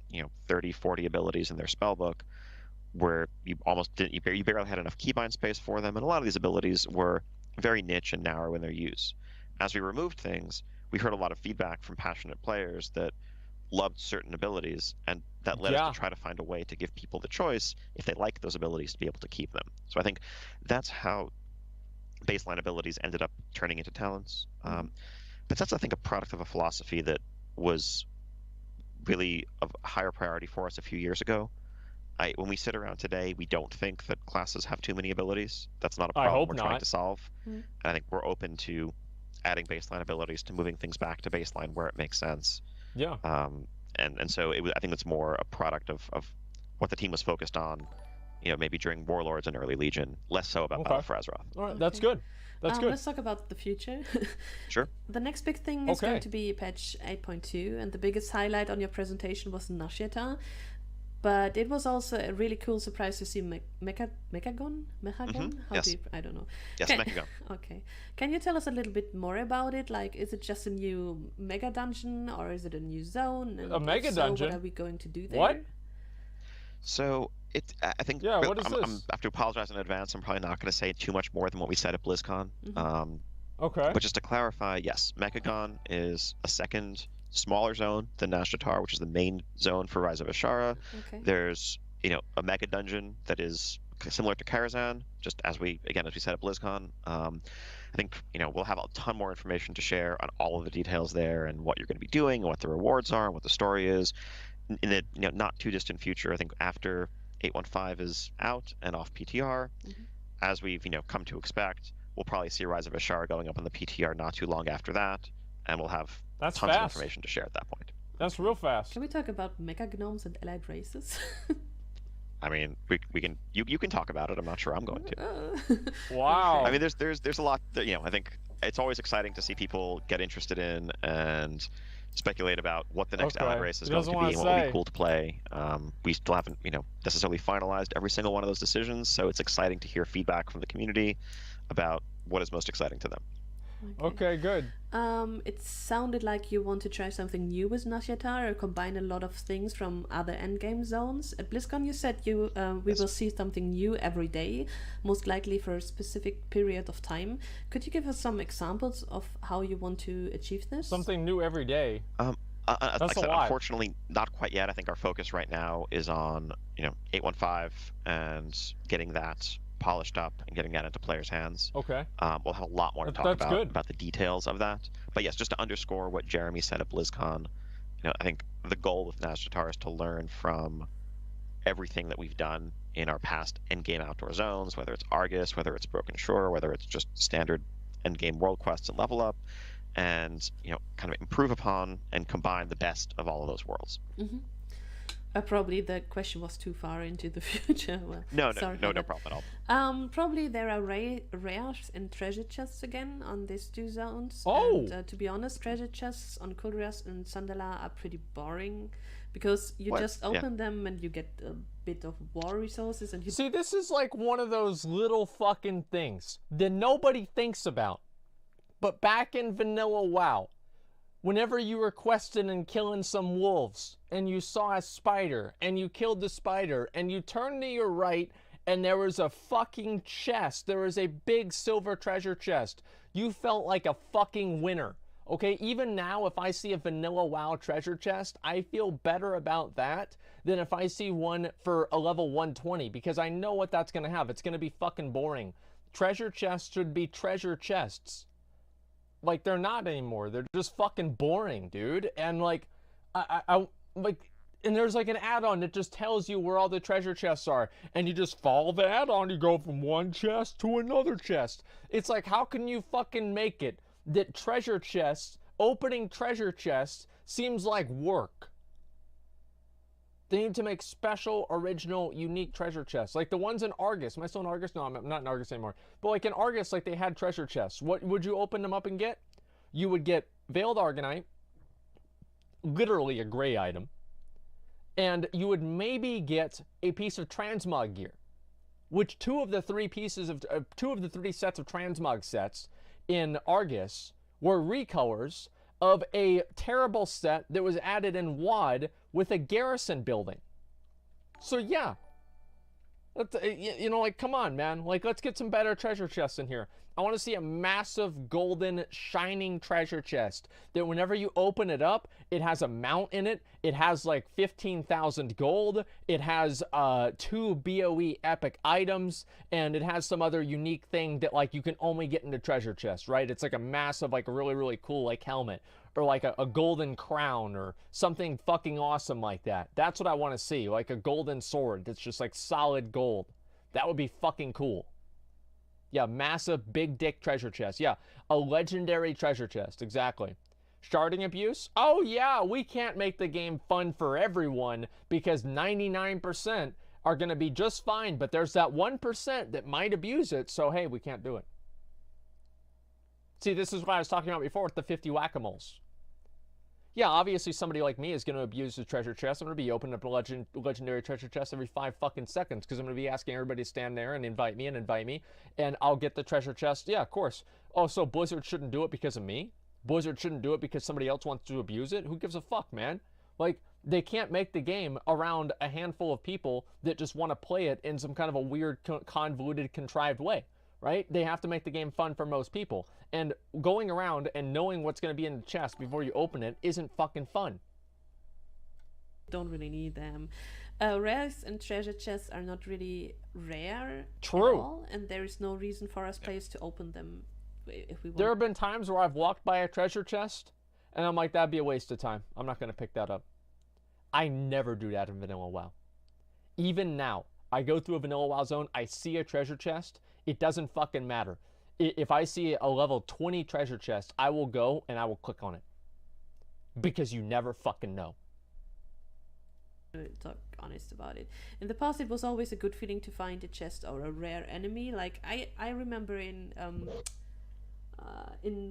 30, 40 abilities in their spellbook, where you barely had enough keybind space for them, and a lot of these abilities were very niche and narrow in their use. As we removed things, we heard a lot of feedback from passionate players that loved certain abilities, and that led us to try to find a way to give people the choice, if they like those abilities, to be able to keep them. So I think that's how baseline abilities ended up turning into talents. But that's, I think, a product of a philosophy that was really of higher priority for us a few years ago. When we sit around today, we don't think that classes have too many abilities. That's not a problem we're trying to solve. And I think we're open to adding baseline abilities, to moving things back to baseline where it makes sense. Yeah. And so I think it's more a product of what the team was focused on, maybe during Warlords and early Legion, less so about Battle for Azeroth. All right, that's good. That's good. Let's talk about the future. Sure. The next big thing is going to be patch 8.2, and the biggest highlight on your presentation was Nashiata. But it was also a really cool surprise to see Mechagon? Yes. I don't know. Yes, Mechagon. Okay. Can you tell us a little bit more about it? Like, is it just a new mega dungeon, or is it a new zone? And a mega dungeon? What are we going to do there? What? So, I think what is this? I have to apologize in advance. I'm probably not going to say too much more than what we said at BlizzCon. Okay. But just to clarify, yes, Mechagon is a second smaller zone than Nashitar, which is the main zone for Rise of Ashara. Okay. There's, a mega dungeon that is similar to Karazhan, just as we said at BlizzCon. I think, we'll have a ton more information to share on all of the details there, and what you're going to be doing, and what the rewards are, and what the story is in the not too distant future. I think after 8.15 is out and off PTR, as we've come to expect, we'll probably see Rise of Ashara going up on the PTR not too long after that, and we'll have tons of information to share at that point. That's real fast. Can we talk about mecha gnomes and allied races? I mean, we can you can talk about it. I'm not sure I'm going to. Wow. I mean, there's a lot that, you know, I think it's always exciting to see people get interested in and speculate about what the next allied race is going to be and what will be cool to play. We still haven't, you know, necessarily finalized every single one of those decisions, so it's exciting to hear feedback from the community about what is most exciting to them. Okay, good. It sounded like you want to try something new with Nasyatar, or combine a lot of things from other endgame zones. At BlizzCon, you said we will see something new every day, most likely for a specific period of time. Could you give us some examples of how you want to achieve this? Something new every day. That's a lot. Unfortunately, not quite yet. I think our focus right now is on, you know, 815 and getting that polished up and getting that into players' hands. Okay. We'll have a lot more to talk about the details of that. But yes, just to underscore what Jeremy said at BlizzCon, you know, I think the goal with Nasyatar is to learn from everything that we've done in our past endgame outdoor zones, whether it's Argus, whether it's Broken Shore, whether it's just standard endgame world quests and level up, and, you know, kind of improve upon and combine the best of all of those worlds. Mm-hmm. Probably the question was too far into the future. Well, no problem at all. Probably there are rares and treasure chests again on these two zones. Oh! And, to be honest, treasure chests on Kulrias and Sandala are pretty boring, because you just open them and you get a bit of war resources. And you see, this is like one of those little fucking things that nobody thinks about. But back in vanilla WoW, whenever you were questing and killing some wolves, and you saw a spider, and you killed the spider, and you turned to your right, and there was a fucking chest, there was a big silver treasure chest, you felt like a fucking winner. Okay, even now, if I see a vanilla WoW treasure chest, I feel better about that than if I see one for a level 120, because I know what that's gonna have. It's gonna be fucking boring. Treasure chests should be treasure chests. Like, they're not anymore. They're just fucking boring, dude. And like, I like, and there's like an add-on that just tells you where all the treasure chests are, and you just follow the add-on. You go from one chest to another chest. It's like, how can you fucking make it that treasure chests, opening treasure chests, seems like work? They need to make special, original, unique treasure chests. Like the ones in Argus. Am I still in Argus? No, I'm not in Argus anymore. But like in Argus, like they had treasure chests. What would you open them up and get? You would get Veiled Argonite, literally a gray item, and you would maybe get a piece of transmog gear, which two of the three sets of transmog sets in Argus were recolors of a terrible set that was added in WoD with a garrison building. So yeah, you know, like, come on, man. Like, let's get some better treasure chests in here. I want to see a massive golden shining treasure chest that whenever you open it up, it has a mount in it. It has like 15,000 gold. It has 2 BOE epic items, and it has some other unique thing that like you can only get into treasure chests, right? It's like a massive, like a really, really cool like helmet, or like a golden crown or something fucking awesome like that. That's what I want to see, like a golden sword that's just like solid gold. That would be fucking cool. Yeah, massive big dick treasure chest. Yeah, a legendary treasure chest, exactly. Sharding abuse? Oh yeah, we can't make the game fun for everyone because 99% are going to be just fine, but there's that 1% that might abuse it, so hey, we can't do it. See, this is what I was talking about before with the 50 whack-a-moles. Yeah, obviously somebody like me is going to abuse the treasure chest. I'm going to be opening up a legendary treasure chest every 5 fucking seconds because I'm going to be asking everybody to stand there and invite me, and I'll get the treasure chest. Yeah, of course. Oh, so Blizzard shouldn't do it because of me? Blizzard shouldn't do it because somebody else wants to abuse it? Who gives a fuck, man? Like, they can't make the game around a handful of people that just want to play it in some kind of a weird, convoluted, contrived way. Right? They have to make the game fun for most people. And going around and knowing what's going to be in the chest before you open it isn't fucking fun. Don't really need them. Rares and treasure chests are not really rare at all, and there is no reason for us players to open them if we want. There have been times where I've walked by a treasure chest and I'm like, that'd be a waste of time. I'm not going to pick that up. I never do that in vanilla WoW. Even now, I go through a vanilla WoW zone, I see a treasure chest, it doesn't fucking matter. If I see a level 20 treasure chest, I will go and I will click on it. because you never fucking know. Talk honest about it. In the past, it was always a good feeling to find a chest or a rare enemy. Like I remember in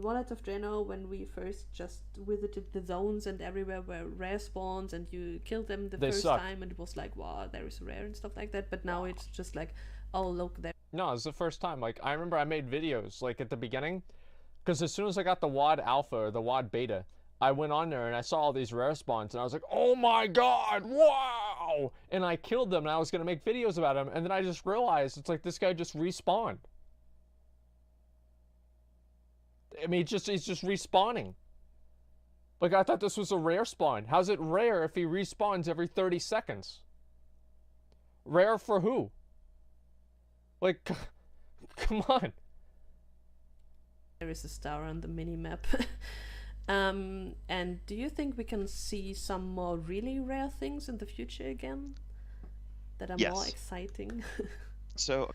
Wallet of Draenor, when we first just visited the zones and everywhere were rare spawns and you killed them the first time and it was like, wow, there is rare and stuff like that. But now it's just like, oh, look there. No, it's the first time. Like, I remember I made videos like at the beginning, because as soon as I got the WAD Alpha or the WAD Beta, I went on there and I saw all these rare spawns and I was like, oh my god, wow! And I killed them and I was going to make videos about them, and then I just realized it's like this guy just respawned. I mean, he's just respawning. Like, I thought this was a rare spawn. How's it rare if he respawns every 30 seconds? Rare for who? Like, come on. There is a star on the mini-map. And do you think we can see some more really rare things in the future again? That are more exciting? So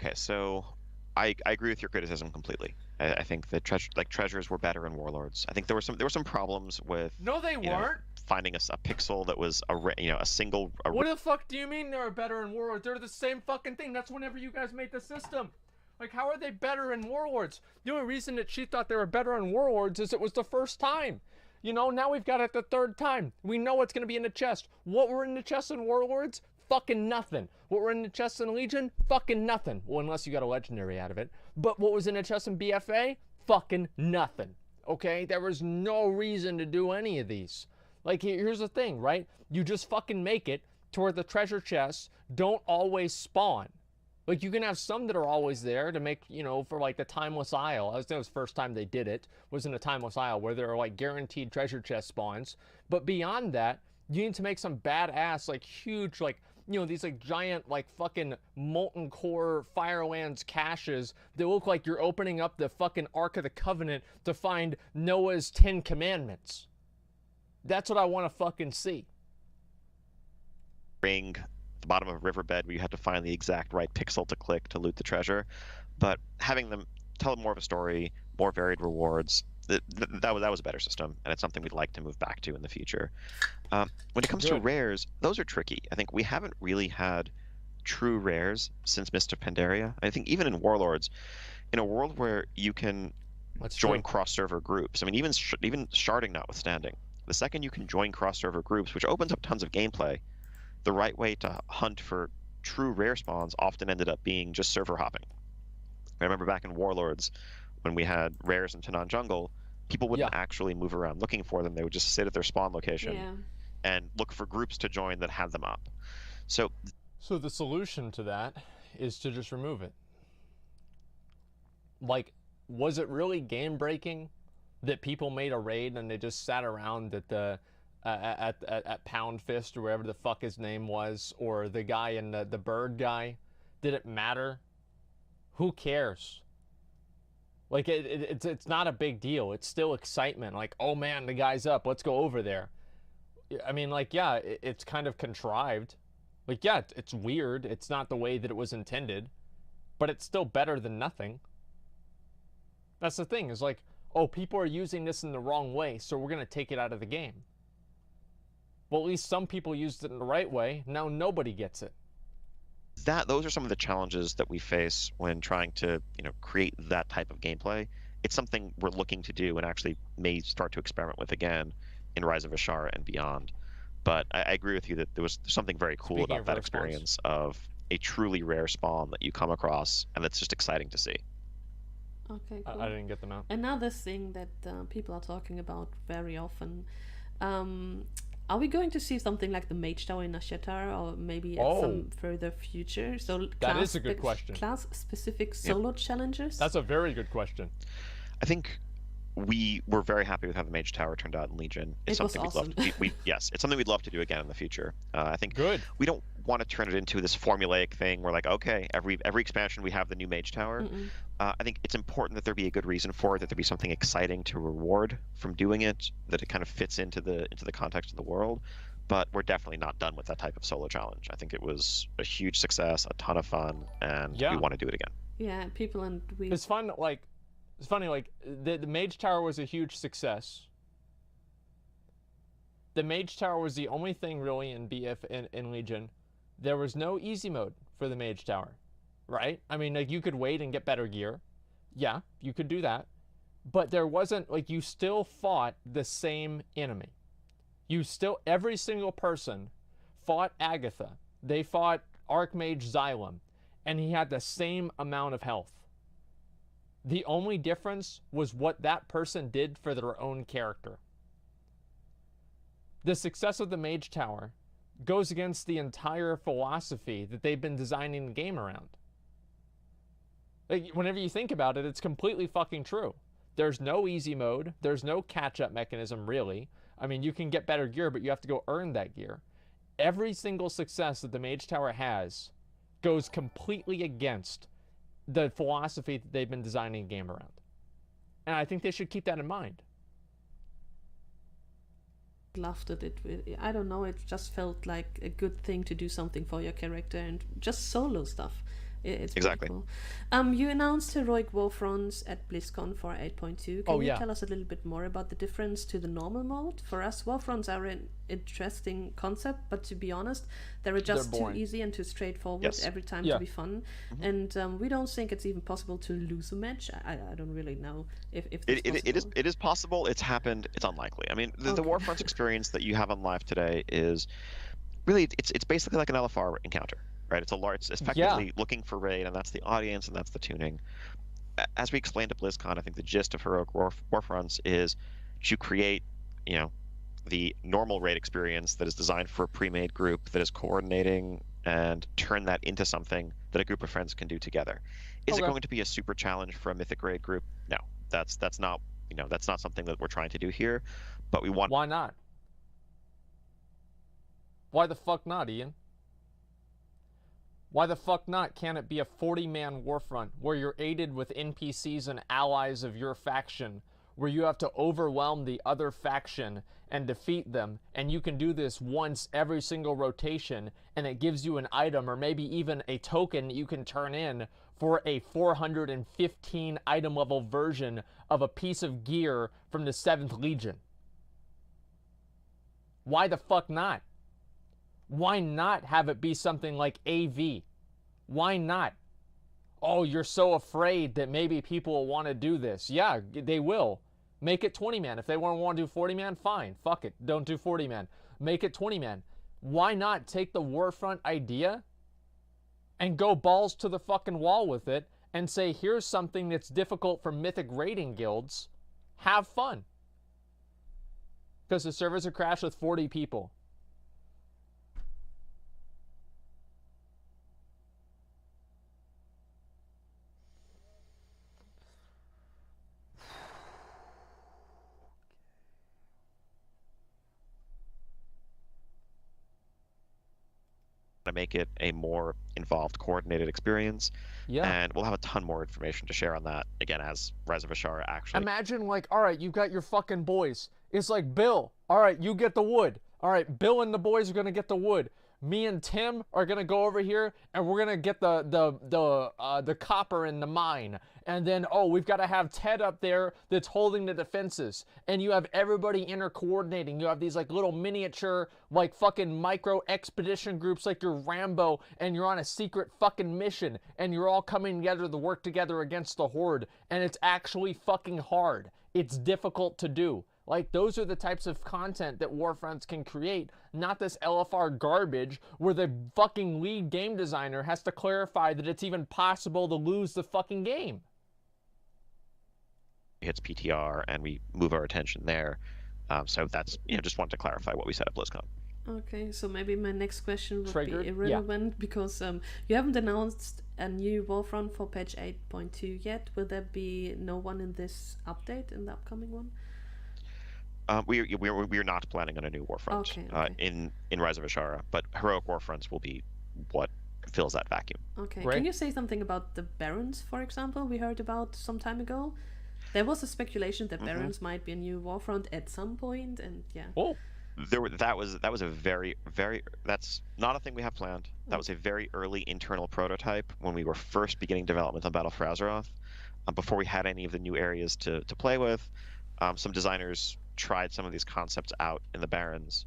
I agree with your criticism completely. I think that treasures were better in Warlords. I think there were some problems with finding a pixel that was a single. What the fuck do you mean they were better in Warlords? They're the same fucking thing. That's whenever you guys made the system. Like, how are they better in Warlords? The only reason that she thought they were better in Warlords is it was the first time. You know, now we've got it the third time. We know what's going to be in the chest. What were in the chest in Warlords? Fucking nothing. What were in the chest in Legion? Fucking nothing. Well, unless you got a legendary out of it. But what was in the chest in BFA? Fucking nothing. Okay? There was no reason to do any of these. Like, here's the thing, right? You just fucking make it to where the treasure chests don't always spawn. Like, you can have some that are always there to make, you know, for like the Timeless Isle. I was thinking it was the first time they did it, was in the Timeless Isle, where there are like guaranteed treasure chest spawns. But beyond that, you need to make some badass, like huge, like, you know, these like giant, like fucking molten core Firelands caches that look like you're opening up the fucking Ark of the Covenant to find Noah's 10 Commandments. That's what I want to fucking see. Ring the bottom of a riverbed where you had to find the exact right pixel to click to loot the treasure, but having them tell more of a story, more varied rewards, that was a better system, and it's something we'd like to move back to in the future. When it comes to rares, those are tricky. I think we haven't really had true rares since Mist of Pandaria. I think even in Warlords, in a world where you can join cross-server groups, I mean, even sharding notwithstanding, the second you can join cross-server groups, which opens up tons of gameplay, the right way to hunt for true rare spawns often ended up being just server hopping. I remember back in Warlords, when we had rares in Tanan Jungle, people wouldn't actually move around looking for them. They would just sit at their spawn location and look for groups to join that had them up. So the solution to that is to just remove it. Like, was it really game breaking that people made a raid and they just sat around at the at Pound Fist or wherever the fuck his name was, or the guy in the bird guy? Did it matter? Who cares? Like, it's not a big deal. It's still excitement. Like, oh man, the guy's up. Let's go over there. I mean, like, yeah, it's kind of contrived. Like, yeah, it's weird. It's not the way that it was intended, but it's still better than nothing. That's the thing, is like, oh, people are using this in the wrong way, so we're going to take it out of the game. Well, at least some people used it in the right way. Now nobody gets it. Those are some of the challenges that we face when trying to, you know, create that type of gameplay. It's something we're looking to do and actually may start to experiment with again in Rise of Ashara and beyond. But I agree with you that there was something very cool about that experience of a truly rare spawn that you come across, and that's just exciting to see. Okay, cool. I didn't get them out. Another thing that people are talking about very often, are we going to see something like the Mage Tower in Ashitar, or maybe at some further future? So that is a good question. Class-specific solo challenges? That's a very good question. I think we were very happy with how the Mage Tower turned out in Legion. It's something was awesome. we'd love to, yes, it's something we'd love to do again in the future. I think we don't want to turn it into this formulaic thing where, like, okay, every expansion we have the new Mage Tower. I think it's important that there be a good reason for it, that there be something exciting to reward from doing it, that it kind of fits into the context of the world. But we're definitely not done with that type of solo challenge. I think it was a huge success, a ton of fun, and we want to do it again. Yeah, people and we. It's fun. Like, it's funny. Like, the Mage Tower was a huge success. the Mage Tower was the only thing really in BF in Legion. There was no easy mode for the Mage Tower, right? I mean, like, you could wait and get better gear. Yeah, you could do that. But there wasn't, like, you still fought the same enemy. Every single person fought Agatha. They fought Archmage Xylem, and he had the same amount of health. The only difference was what that person did for their own character. The success of the Mage Tower goes against the entire philosophy that they've been designing the game around. Like, whenever you think about it, it's completely fucking true. There's no easy mode. There's no catch-up mechanism, really. I mean, you can get better gear, but you have to go earn that gear. Every single success that the Mage Tower has goes completely against the philosophy that they've been designing a game around. And I think they should keep that in mind. Laughed at it. I don't know, it just felt like a good thing to do something for your character and just solo stuff. It's exactly cool. You announced heroic warfronts at BlizzCon for 8.2. Can you tell us a little bit more about the difference to the normal mode? For us, warfronts are an interesting concept, but to be honest, they're just too easy and too straightforward every time to be fun. And we don't think it's even possible to lose a match. I don't really know if it is possible. It's happened. It's unlikely. I mean, the warfronts experience that you have on live today is really it's basically like an LFR encounter. Right, it's effectively looking for raid, and that's the audience, and that's the tuning. As we explained at BlizzCon, I think the gist of heroic warfronts is to create, the normal raid experience that is designed for a pre-made group that is coordinating and turn that into something that a group of friends can do together. Is it going to be a super challenge for a mythic raid group? No, that's not that's not something that we're trying to do here. But we want. Why not? Why the fuck not, Ian? Why the fuck not? Can it be a 40-man warfront where you're aided with NPCs and allies of your faction, where you have to overwhelm the other faction and defeat them, and you can do this once every single rotation, and it gives you an item or maybe even a token that you can turn in for a 415 item level version of a piece of gear from the 7th Legion? Why the fuck not? Why not have it be something like AV? Why not? Oh, you're so afraid that maybe people will want to do this. Yeah, they will. Make it 20-man. If they want to do 40-man, fine. Fuck it. Don't do 40-man. Make it 20-man. Why not take the Warfront idea and go balls to the fucking wall with it and say, here's something that's difficult for mythic raiding guilds. Have fun. Because the servers are crashed with 40 people. To make it a more involved, coordinated experience. And we'll have a ton more information to share on that, again, as Rise of Ashara actually. Imagine, like, all right, you've got your fucking boys. It's like, Bill, all right, you get the wood. All right, Bill and the boys are going to get the wood. Me and Tim are going to go over here, and we're going to get the copper in the mine. And then, oh, we've got to have Ted up there that's holding the defenses. And you have everybody inter-coordinating. You have these, like, little miniature, like, fucking micro expedition groups like your Rambo, and you're on a secret fucking mission, and you're all coming together to work together against the Horde. And it's actually fucking hard. It's difficult to do. Like, those are the types of content that Warfronts can create, not this LFR garbage where the fucking lead game designer has to clarify that it's even possible to lose the fucking game. Hits PTR and we move our attention there. So that's, just wanted to clarify what we said at BlizzCon. Okay, so maybe my next question would be irrelevant because you haven't announced a new Warfront for patch 8.2 yet. Will there be no one in this update, in the upcoming one? We're not planning on a new Warfront in Rise of Ashara, but heroic Warfronts will be what fills that vacuum. Okay, Can you say something about the Barons, for example? We heard about some time ago. There was a speculation that Barons might be a new Warfront at some point, and Oh, that was a very that's not a thing we have planned. That was a very early internal prototype when we were first beginning development on Battle for Azeroth, before we had any of the new areas to play with. Some designers tried some of these concepts out in the Barrens.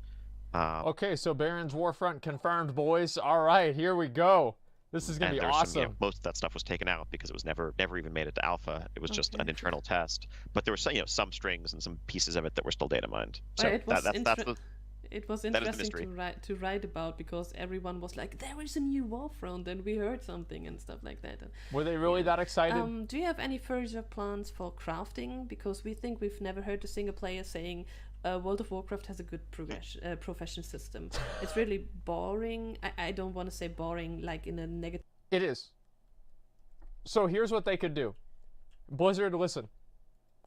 Okay, so Barrens Warfront confirmed, boys. All right, here we go. This is gonna be awesome. Most of that stuff was taken out because it was never even made it to alpha. It was just an internal test. But there were some strings and some pieces of it that were still data mined. So it was interesting to write about, because everyone was like, there is a new Warfront and we heard something and stuff like that. Were they really that excited? Do you have any further plans for crafting? Because we think we've never heard a single player saying World of Warcraft has a good profession system. It's really boring. I don't want to say boring like in a negative. It is. So here's what they could do. Blizzard, listen.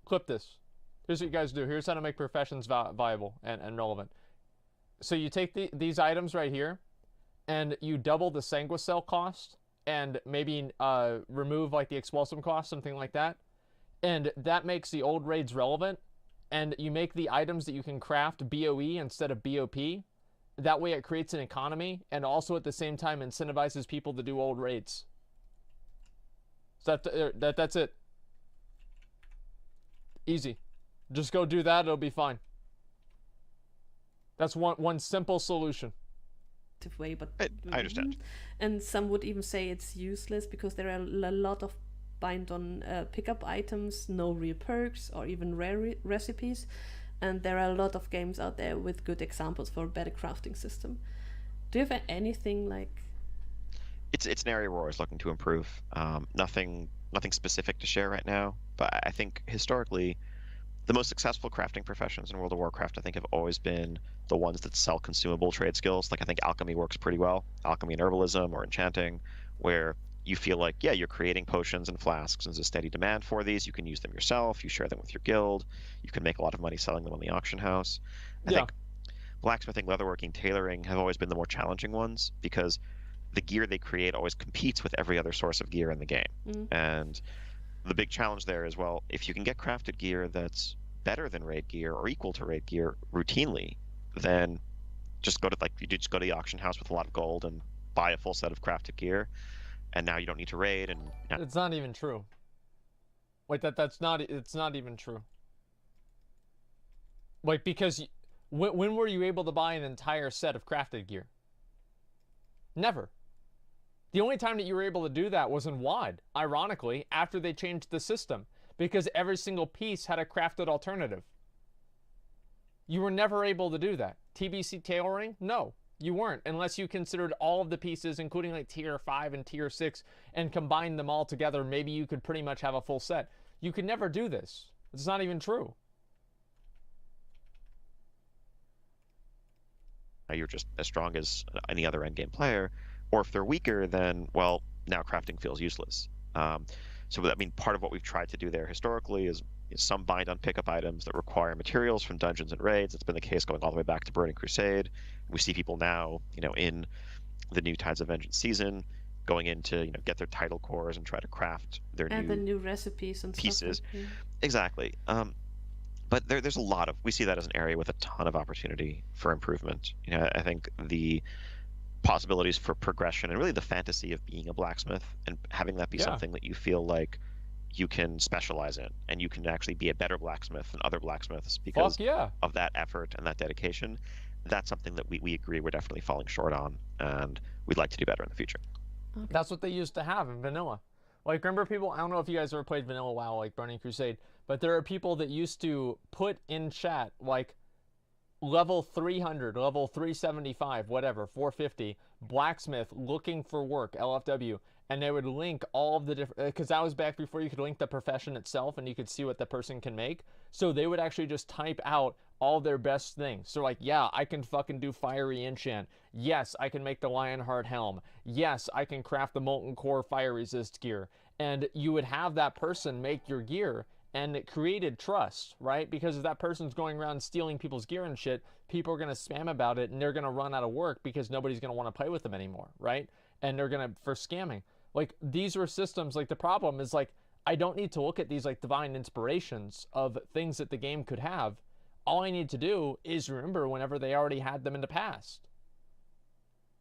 Clip this. Here's what you guys do. Here's how to make professions viable and relevant. So you take these items right here, and you double the Sanguicell cost, and maybe remove like the Explosive cost, something like that. And that makes the old raids relevant. And you make the items that you can craft BOE instead of BOP. That way it creates an economy, and also at the same time incentivizes people to do old raids. So that's it. Easy. Just go do that, it'll be fine. That's one simple solution. Way, but I understand. And some would even say it's useless because there are a lot of bind on pickup items, no real perks or even rare recipes, and there are a lot of games out there with good examples for a better crafting system. Do you have anything like? It's an area we're always looking to improve. Nothing specific to share right now, but I think historically the most successful crafting professions in World of Warcraft, I think, have always been the ones that sell consumable trade skills. Like I think alchemy works pretty well, alchemy and herbalism or enchanting, where you feel like, yeah, you're creating potions and flasks, and there's a steady demand for these. You can use them yourself. You share them with your guild. You can make a lot of money selling them on the auction house. I think blacksmithing, leatherworking, tailoring have always been the more challenging ones because the gear they create always competes with every other source of gear in the game. And the big challenge there is, well, if you can get crafted gear that's better than raid gear or equal to raid gear routinely, then just go to the auction house with a lot of gold and buy a full set of crafted gear. And now you don't need to raid, and it's not even true. Wait, it's not even true. Like, because when were you able to buy an entire set of crafted gear? Never. The only time that you were able to do that was in WoD, ironically, after they changed the system, because every single piece had a crafted alternative. You were never able to do that. TBC tailoring? No. You weren't, unless you considered all of the pieces, including like tier 5 and tier 6, and combined them all together. Maybe you could pretty much have a full set. You could never do this. It's not even true. You're just as strong as any other endgame player, or if they're weaker, then, well, now crafting feels useless. So, I mean, part of what we've tried to do there historically is some bind on pickup items that require materials from dungeons and raids. It's been the case going all the way back to Burning Crusade. We see people now, in the new Tides of Vengeance season, going in to, get their title cores and try to craft their the new recipes and pieces. Stuff. Exactly. But there's a lot of, we see that as an area with a ton of opportunity for improvement. I think the possibilities for progression and really the fantasy of being a blacksmith and having that be something that you feel like you can specialize in, and you can actually be a better blacksmith than other blacksmiths because of that effort and that dedication. That's something that we agree we're definitely falling short on, and we'd like to do better in the future. Okay. That's what they used to have in vanilla. Like, remember people, I don't know if you guys ever played vanilla WoW, like Burning Crusade, but there are people that used to put in chat, like, level 300, level 375, whatever, 450, blacksmith looking for work, LFW, and they would link all of the different, because that was back before you could link the profession itself and you could see what the person can make. So they would actually just type out all their best things. So like, yeah, I can fucking do fiery enchant. Yes, I can make the Lionheart helm. Yes, I can craft the Molten Core fire resist gear. And you would have that person make your gear, and it created trust, right? Because if that person's going around stealing people's gear and shit, people are going to spam about it, and they're going to run out of work because nobody's going to want to play with them anymore, right? And they're going to, for scamming. Like, these were systems, like, the problem is, like, I don't need to look at these, like, divine inspirations of things that the game could have. All I need to do is remember whenever they already had them in the past.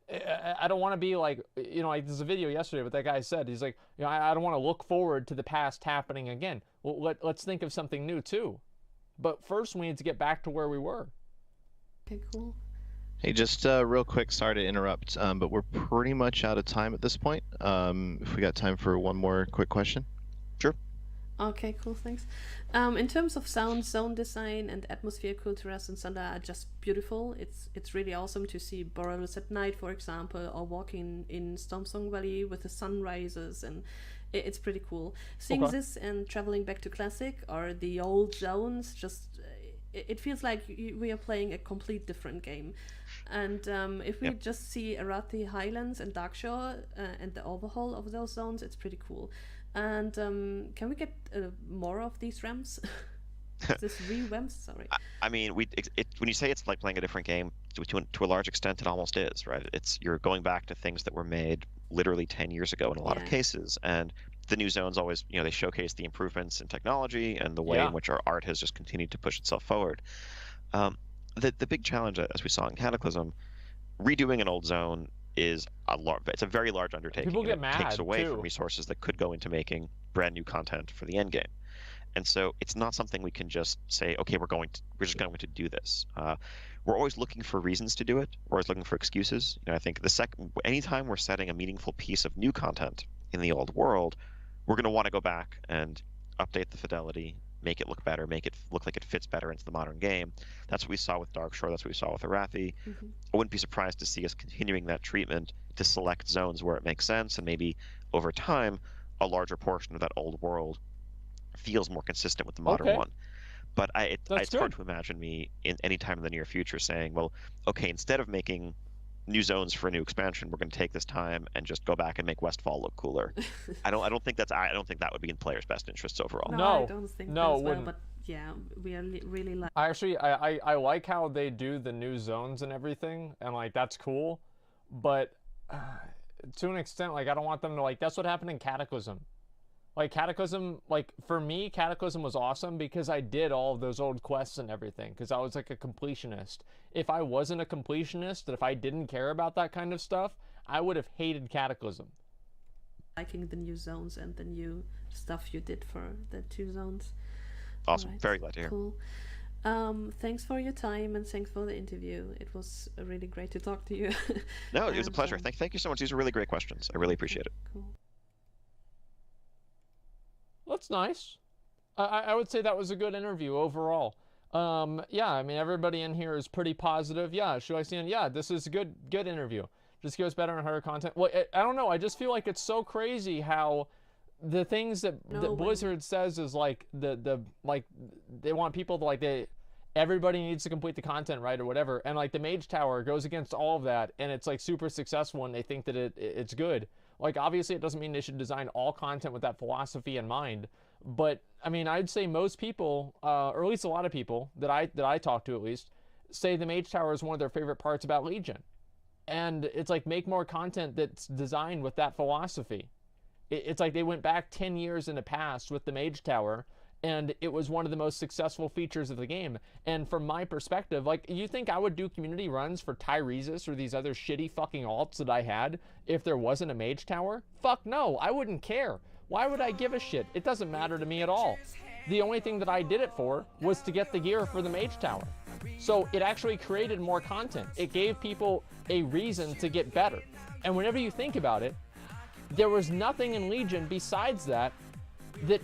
I don't want to be like, like there's a video yesterday, but that guy said, he's like, I don't want to look forward to the past happening again. Well, let's think of something new too. But first, we need to get back to where we were. Okay, cool. Hey, just real quick, sorry to interrupt, but we're pretty much out of time at this point. If we got time for one more quick question. Sure. Okay, cool, thanks. In terms of sound, zone design, and atmosphere, Kulturas and Sunda are just beautiful. It's really awesome to see Borealis at night, for example, or walking in Stormsong Valley with the sun rises, and it's pretty cool. Seeing this and traveling back to Classic or the old zones, just it feels like we are playing a complete different game. And if we just see Arathi Highlands and Darkshore and the overhaul of those zones, it's pretty cool. And can we get more of these ramps? This revamps, sorry. I mean, when you say it's like playing a different game, to a large extent, it almost is, right? You're going back to things that were made literally 10 years ago in a lot of cases, and the new zones always, they showcase the improvements in technology and the way in which our art has just continued to push itself forward. The big challenge, as we saw in Cataclysm, redoing an old zone is it's a very large undertaking. People get mad, it takes away too. from resources that could go into making brand new content for the end game. And so it's not something we can just say, okay, we're just going to do this. We're always looking for reasons to do it. We're always looking for excuses. I think anytime we're setting a meaningful piece of new content in the old world, we're going to want to go back and update the fidelity, make it look better, make it look like it fits better into the modern game. That's what we saw with Darkshore. That's what we saw with Arathi. Mm-hmm. I wouldn't be surprised to see us continuing that treatment to select zones where it makes sense, and maybe over time, a larger portion of that old world feels more consistent with the modern one. But it's hard to imagine me in any time in the near future saying, well, okay, instead of making new zones for a new expansion, we're going to take this time and just go back and make Westfall look cooler. I don't think that would be in players' best interests overall. No, I don't think that as well, but yeah, we are really like. I like how they do the new zones and everything, and like that's cool, but to an extent, like I don't want them to that's what happened in Cataclysm. Like Cataclysm, for me, Cataclysm was awesome because I did all of those old quests and everything because I was like a completionist. If I wasn't a completionist, if I didn't care about that kind of stuff, I would have hated Cataclysm. Liking the new zones and the new stuff you did for the 2 zones. Awesome. Right. Very glad to hear. Cool. Thanks for your time and thanks for the interview. It was really great to talk to you. No, it was a pleasure. Thank you so much. These are really great questions. I really appreciate it. Cool. That's nice. I would say that was a good interview overall. Yeah, I mean, everybody in here is pretty positive. Yeah, should I see? Yeah, this is a good interview. Just goes better and harder content. Well, I don't know. I just feel like it's so crazy how the things that Blizzard says is like they want people to everybody needs to complete the content, right, or whatever. And like the Mage Tower goes against all of that, and it's like super successful, and they think that it's good. Like, obviously, it doesn't mean they should design all content with that philosophy in mind. But, I mean, I'd say most people, or at least a lot of people that I talk to at least, say the Mage Tower is one of their favorite parts about Legion. And it's like, make more content that's designed with that philosophy. It's like they went back 10 years in the past with the Mage Tower, and it was one of the most successful features of the game. And from my perspective, like, you think I would do community runs for Tyresis or these other shitty fucking alts that I had if there wasn't a Mage Tower? Fuck no, I wouldn't care. Why would I give a shit? It doesn't matter to me at all. The only thing that I did it for was to get the gear for the Mage Tower. So it actually created more content. It gave people a reason to get better. And whenever you think about it, there was nothing in Legion besides that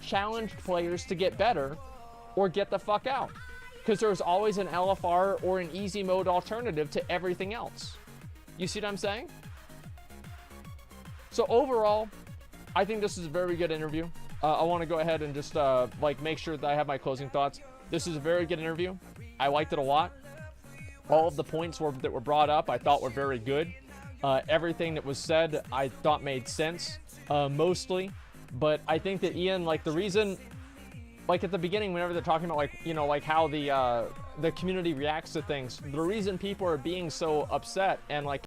challenged players to get better or get the fuck out. Because there was always an LFR or an easy mode alternative to everything else. You see what I'm saying? So overall, I think this is a very good interview. I want to go ahead and just make sure that I have my closing thoughts. This is a very good interview. I liked it a lot. All of the points that were brought up I thought were very good. Everything that was said I thought made sense, mostly. But I think that Ian, the reason, at the beginning, whenever they're talking about, how the community reacts to things, the reason people are being so upset and,